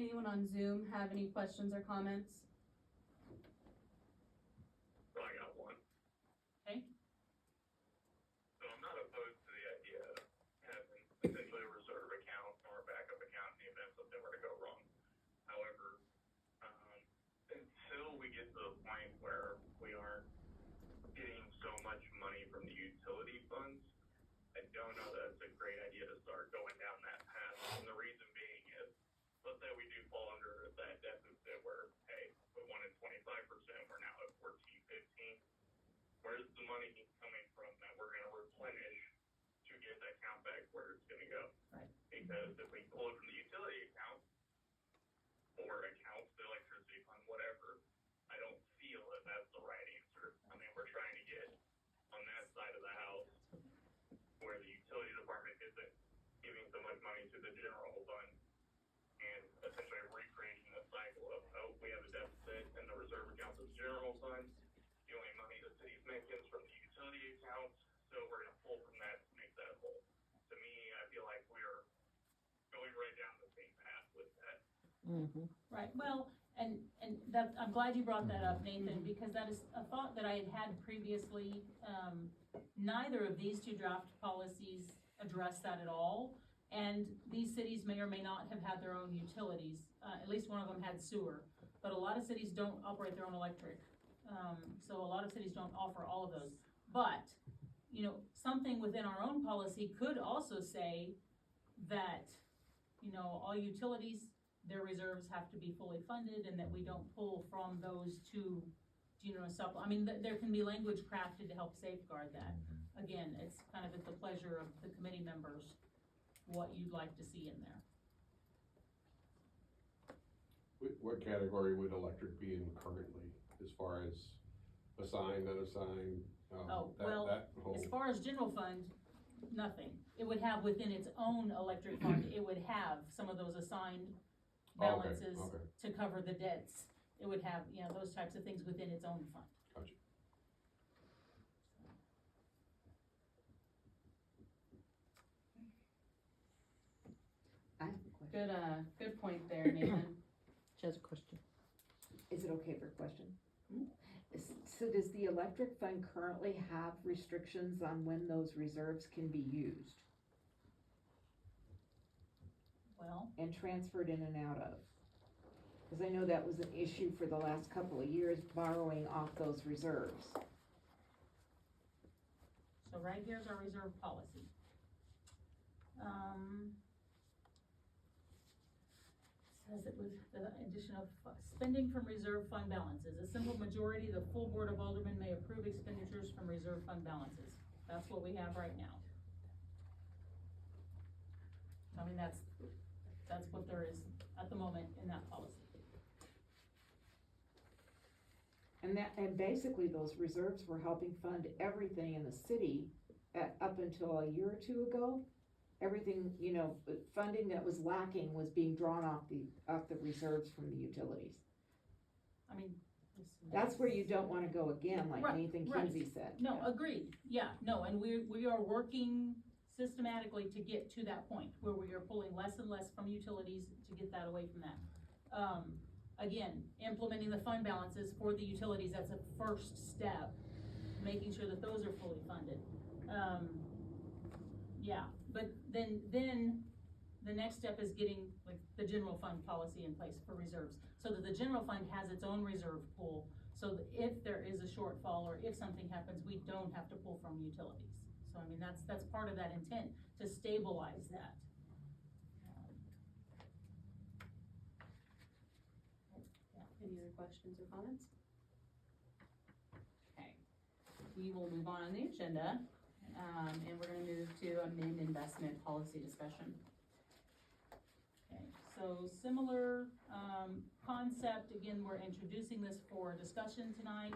Anyone on Zoom have any questions or comments? So I got one. Okay. So I'm not opposed to the idea of having essentially a reserve account or a backup account in the event something were to go wrong. However, until we get to the point where we aren't getting so much money from the utility funds, I don't know that it's a great idea to start going down that path. And the reason being is, let's say we do fall under that deficit where, hey, we wanted 25%, we're now at 14, 15. Where's the money coming from that we're gonna replenish to get that account back where it's gonna go? Right. Because if we pull it from the utility account, or accounts, the electricity fund, whatever, I don't feel that that's the right answer. I mean, we're trying to get on that side of the house where the utility department isn't giving so much money to the general fund and essentially recreating the cycle of, oh, we have a deficit in the reserve account of the general fund. The only money the city's making is from the utility accounts, so we're gonna pull from that to make that whole. To me, I feel like we're going right down the same path with that. Right, well, and that, I'm glad you brought that up, Nathan, because that is a thought that I had had previously. Neither of these two draft policies address that at all, and these cities may or may not have had their own utilities. At least one of them had sewer, but a lot of cities don't operate their own electric. So a lot of cities don't offer all of those. But, you know, something within our own policy could also say that, you know, all utilities, their reserves have to be fully funded and that we don't pull from those to, you know, I mean, there can be language crafted to help safeguard that. Again, it's kind of at the pleasure of the committee members, what you'd like to see in there. What category would electric be in currently, as far as assigned, unassigned? As far as general fund, nothing. It would have within its own electric fund, it would have some of those assigned balances to cover the debts. It would have, you know, those types of things within its own fund. Gotcha. I have a question. Good point there, Nathan. She has a question. Is it okay for a question? So does the electric fund currently have restrictions on when those reserves can be used Well, and transferred in and out of? Cause I know that was an issue for the last couple of years, borrowing off those reserves. so right here's our reserve policy. Says it with the addition of spending from reserve fund balances. A simple majority, the full board of aldermen may approve expenditures from reserve fund balances. That's what we have right now. I mean, that's what there is at the moment in that policy. And basically those reserves were helping fund everything in the city up until a year or two ago. Everything, you know, funding that was lacking was being drawn off the reserves from the utilities. I mean, That's where you don't wanna go again, like Right, Nathan right. Kinsey said. no, agreed, yeah, no, and we are working systematically to get to that point where we are pulling less and less from utilities to get that away from that. Again, implementing the fund balances for the utilities, that's a first step, making sure that those are fully funded. Yeah, but then the next step is getting like the general fund policy in place for reserves, so that the general fund has its own reserve pool, so that if there is a shortfall or if something happens, we don't have to pull from utilities. So I mean, that's part of that intent, to stabilize that. Any other questions or comments? Okay, we will move on the agenda, and we're gonna move to amend investment policy discussion. Okay, so similar, concept, again, we're introducing this for discussion tonight,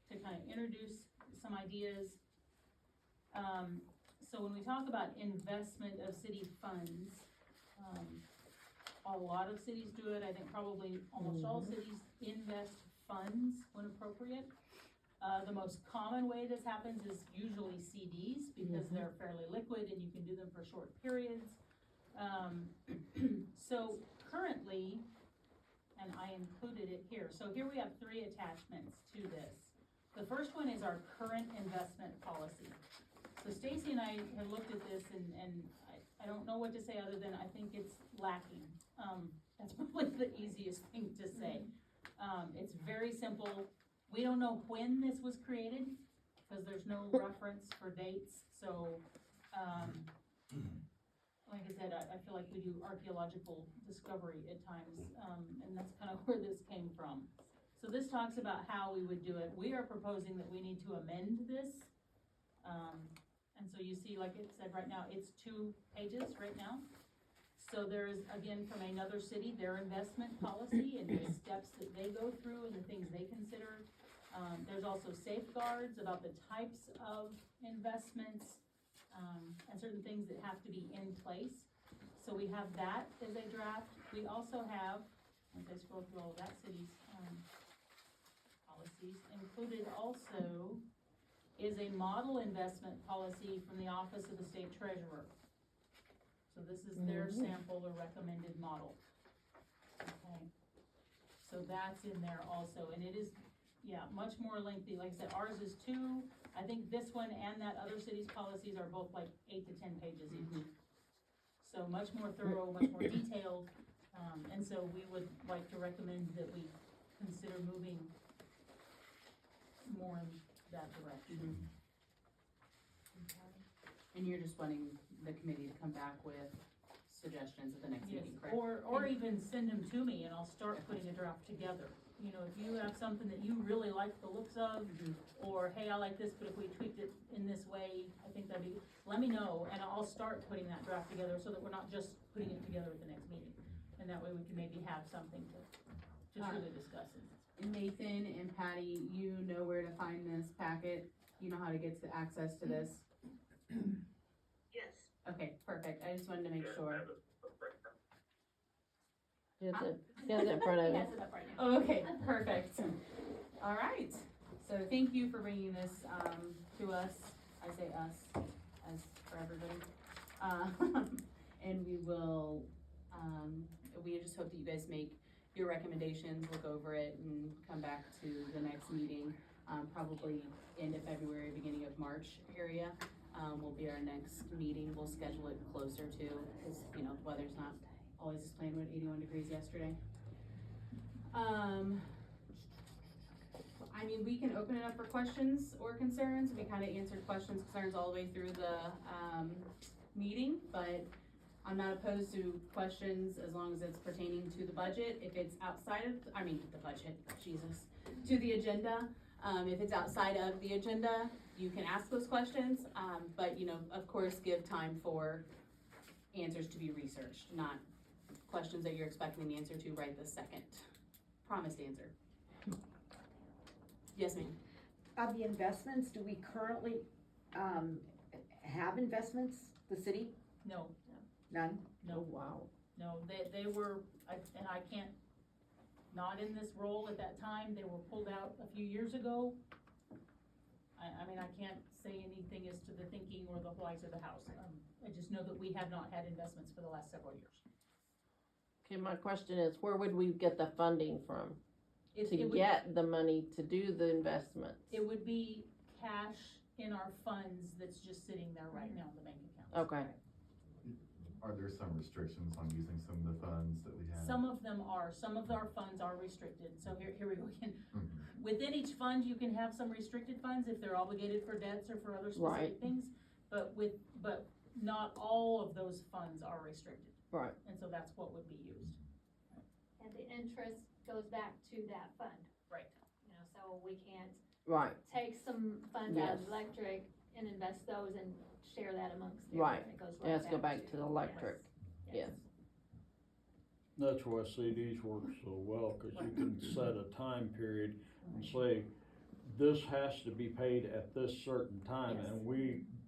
to kind of introduce some ideas. So when we talk about investment of city funds, a lot of cities do it, I think probably almost all cities invest funds when appropriate. The most common way this happens is usually CDs, because they're fairly liquid and you can do them for short periods. So currently, and I included it here. So here we have 3 attachments to this. The first one is our current investment policy. So Stacy and I have looked at this and I don't know what to say other than I think it's lacking. That's probably the easiest thing to say. It's very simple. We don't know when this was created, because there's no reference for dates, so, like I said, I feel like we do archaeological discovery at times, and that's kind of where this came from. So this talks about how we would do it. We are proposing that we need to amend this. And so you see, like it said right now, it's 2 pages right now. So there's, again, from another city, their investment policy and the steps that they go through and the things they consider. There's also safeguards about the types of investments, and certain things that have to be in place. So we have that as a draft. We also have, once I scroll through all of that city's, policies, included also is a model investment policy from the Office of the State Treasurer. So this is their sample or recommended model. Okay, so that's in there also, and it is, much more lengthy. Like I said, ours is 2. I think this one and that other city's policies are both like 8 to 10 pages each. So much more thorough, much more detailed, and so we would like to recommend that we consider moving more in that direction. And you're just wanting the committee to come back with suggestions at the next Yes, meeting, correct? or even send them to me and I'll start putting a draft together. You know, if you have something that you really like the looks of, or hey, I like this, but if we tweaked it in this way, I think that'd be, let me know, and I'll start putting that draft together so that we're not just putting it together at the next meeting. And that way we can maybe have something to truly discuss it. Nathan and Patty, you know where to find this packet? You know how to get to access to this? Yes. Okay, perfect. I just wanted to make sure. He has it in front of He him. has it up right now. Oh, okay, perfect. All right. So thank you for bringing this, to us. I say us, as for everybody. And we will, we just hope that you guys make your recommendations, look over it, and come back to the next meeting, probably end of February, beginning of March area. Will be our next meeting. We'll schedule it closer to, because, you know, the weather's not always as planned. We had 81 degrees yesterday. I mean, we can open it up for questions or concerns. We kind of answered questions, concerns all the way through the, meeting, but I'm not opposed to questions as long as it's pertaining to the budget. If it's outside of, the budget, Jesus, to the agenda. If it's outside of the agenda, you can ask those questions, but, you know, of course, give time for answers to be researched, not questions that you're expecting the answer to right this second. Promised answer. Yes, ma'am. Of the investments, do we currently, have investments, the city? No, None? no, Wow. no, they were, and I can't, not in this role at that time, they were pulled out a few years ago. I mean, I can't say anything as to the thinking or the whys of the house. I just know that we have not had investments for the last several years. Okay, my question is, where would we get the funding from It to would- get the money to do the investments? It would be cash in our funds that's just sitting there right now in the bank account. Okay. Are there some restrictions on using some of the funds that we have? Some of them are, some of our funds are restricted, so here we go again. Mhm. Within each fund, you can have some restricted funds if they're obligated for debts or for other Right. specific things, but not all of those funds are restricted. Right. And so that's what would be used. And the interest goes back to that fund. Right. You know, so we can't Right. take some funds out Yes. of electric and invest those and share that amongst everyone. Right. It goes It has to go back to the yes. electric. Yes. That's why CDs work so well, cause you can set a time period and say, this has to be paid at this certain time, Yes. and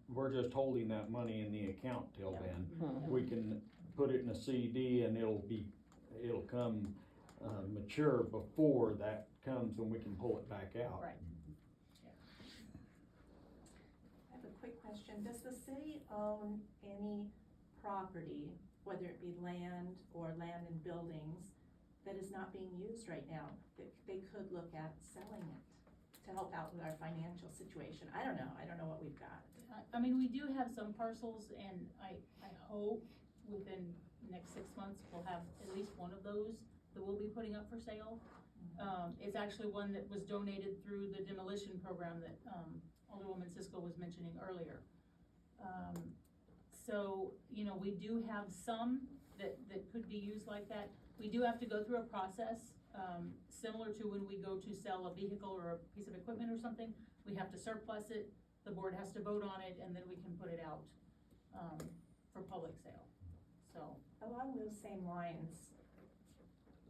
we're just holding that money in the account till Yep. then. Mhm. We can put it in a CD and it'll come, mature before that comes and we can pull it back out. Right. I have a quick question. Does the city own any property, whether it be land or land and buildings, that is not being used right now, that they could look at selling it to help out with our financial situation. I don't know what we've got. I mean, we do have some parcels, and I hope within the next 6 months, we'll have at least one of those that we'll be putting up for sale. It's actually one that was donated through the demolition program that, Alderwoman Cisco was mentioning earlier. So, you know, we do have some that could be used like that. We do have to go through a process, similar to when we go to sell a vehicle or a piece of equipment or something. We have to surplus it, the board has to vote on it, and then we can put it out, for public sale, so. Along those same lines,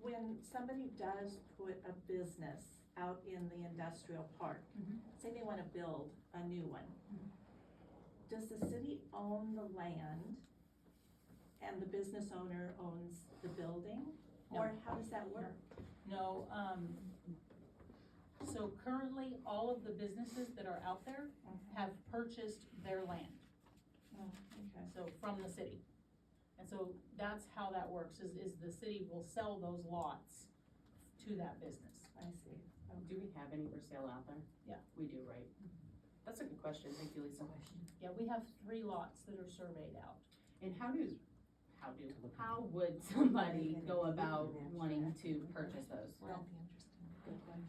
when somebody does put a business out in the industrial park, say they wanna build a new one, does the city own the land and the business owner owns the building? No. Or how does that work? No, so currently, all of the businesses that are out there have purchased their land, Oh, okay. so from the city. And so that's how that works, is the city will sell those lots to that business. I see. Do we have any for sale out there? Yeah. We do, right? That's a good question, thank you, Lisa. Yeah, we have 3 lots that are surveyed out. And how would somebody go about wanting to purchase those? Well, Good question.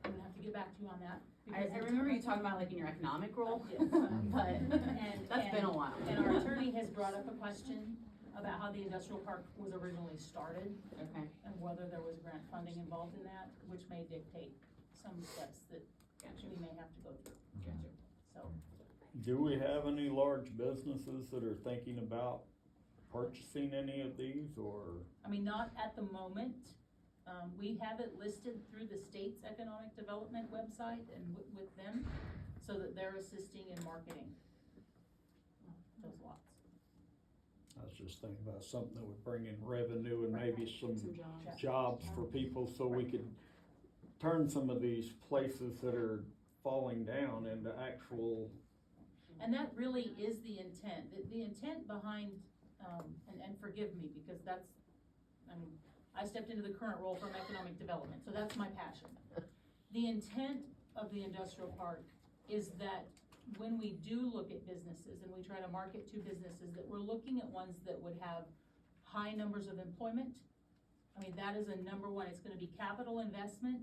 I'm gonna have to get back to you on that. I remember you talking about like in your economic role, Yes. but And that's been a while. And our attorney has brought up a question about how the industrial park was originally started, Okay, and whether there was grant funding involved in that, which may dictate some steps that gotcha, we may have to go through, gotcha. so. Do we have any large businesses that are thinking about purchasing any of these, or? I mean, not at the moment. We have it listed through the state's economic development website and with them, so that they're assisting in marketing those lots. I was just thinking about something that would bring in revenue and maybe some Some jobs. jobs for people, so we could turn some of these places that are falling down into actual. And that really is the intent. The intent behind, and forgive me, because that's, I mean, I stepped into the current role from economic development, so that's my passion. The intent of the industrial park is that when we do look at businesses and we try to market to businesses, that we're looking at ones that would have high numbers of employment. I mean, that is a number one. It's gonna be capital investment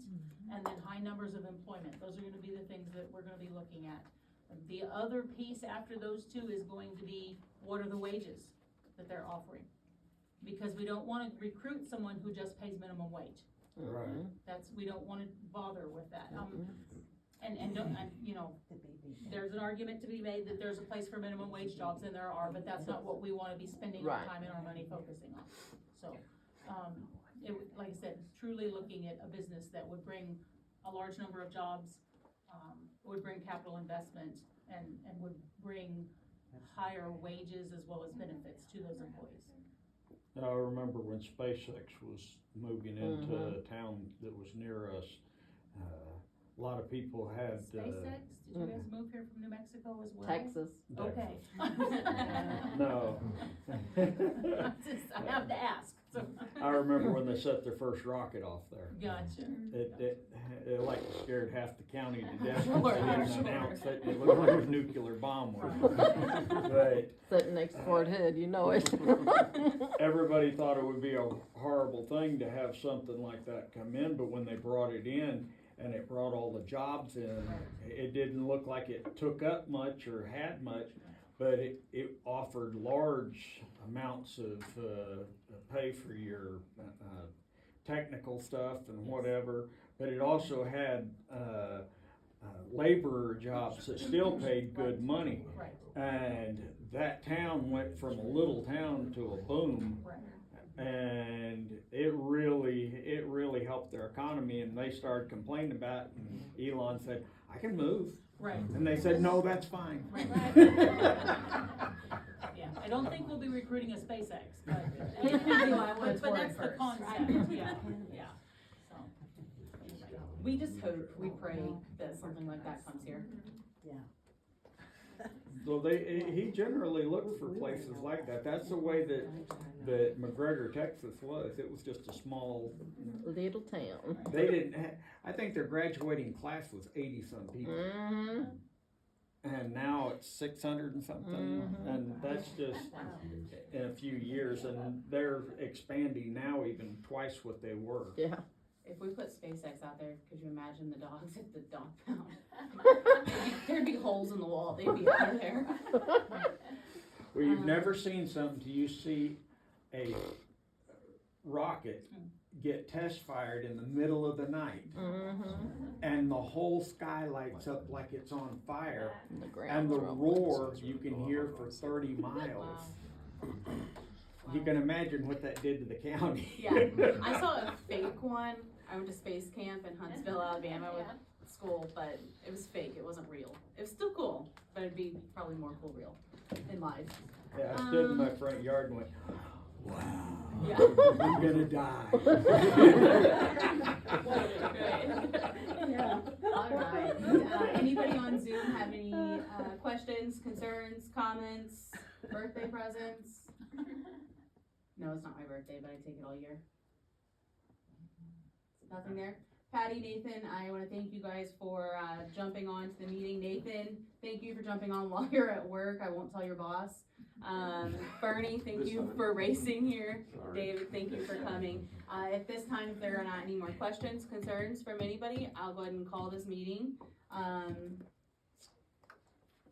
and then high numbers of employment. Those are gonna be the things that we're gonna be looking at. The other piece after those two is going to be, what are the wages that they're offering? Because we don't wanna recruit someone who just pays minimum wage. Right. We don't wanna bother with that. You know, there's an argument to be made that there's a place for minimum wage jobs, and there are, but that's not what we wanna be spending our Right. time and our money focusing on. So, like I said, truly looking at a business that would bring a large number of jobs, would bring capital investment, and would bring higher wages as well as benefits to those employees. I remember when SpaceX was moving into a town that was near us, a lot of people had. SpaceX, did you guys move here from New Mexico as well? Texas. Okay. No. I have to ask, so. I remember when they set their first rocket off there. Gotcha. It like scared half the county to death. Sure, When they sure. announced it, it looked like a nuclear bomb was. But Sitting next to Fort Hood, you know it. everybody thought it would be a horrible thing to have something like that come in, but when they brought it in and it brought all the jobs in, it didn't look like it took up much or had much, but it offered large amounts of pay for your technical stuff and whatever, but it also had laborer jobs that still paid good money. Right. And that town went from a little town to a boom, Right. and it really helped their economy, and they started complaining about it, and Elon said, I can move. Right. And they said, no, that's fine. Right. Yeah, I don't think we'll be recruiting a SpaceX, but, If we do, I would but tour it that's the first. concept, yeah, so. We just hope, we pray that something like that comes here. So he generally looks for places like that. That's the way that McGregor, Texas was. It was just a small, Little town. they didn't I think their graduating class was 80-some people. Mm-hmm. And now it's 600 and something, and that's just in a few years, and they're expanding now even twice what they were. Yeah. If we put SpaceX out there, could you imagine the dogs at the dog pound? There'd be holes in the wall, they'd be out of there. Well, you've never seen something till you see a rocket get test fired in the middle of the night, and the whole sky lights up like it's on fire, and the roar you can hear for 30 miles. You can imagine what that did to the county. Yeah, I saw a fake one. I went to space camp in Huntsville, Alabama with school, but it was fake, it wasn't real. It was still cool, but it'd be probably more cool real in live. Yeah, I stood in my front yard and went, wow, Yeah. I'm gonna die. Yeah. All right. Anybody on Zoom have any questions, concerns, comments, birthday presents? No, it's not my birthday, but I take it all year. Nothing there. Patty, Nathan, I want to thank you guys for jumping on to the meeting. Nathan, thank you for jumping on while you're at work. I won't tell your boss. Bernie, thank you for racing here. David, thank you for coming. At this time, if there are not any more questions, concerns from anybody, I'll go ahead and call this meeting.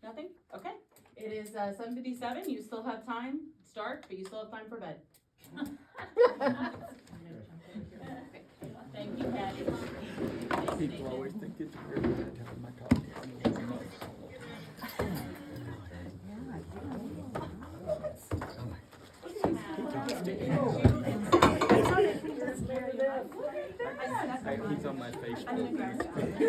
Nothing? Okay. It is 7:57. You still have time to start, but you still have time for bed. Thank you, Patty. People always think it's weird when I tell them I talk to them. He's on my Facebook.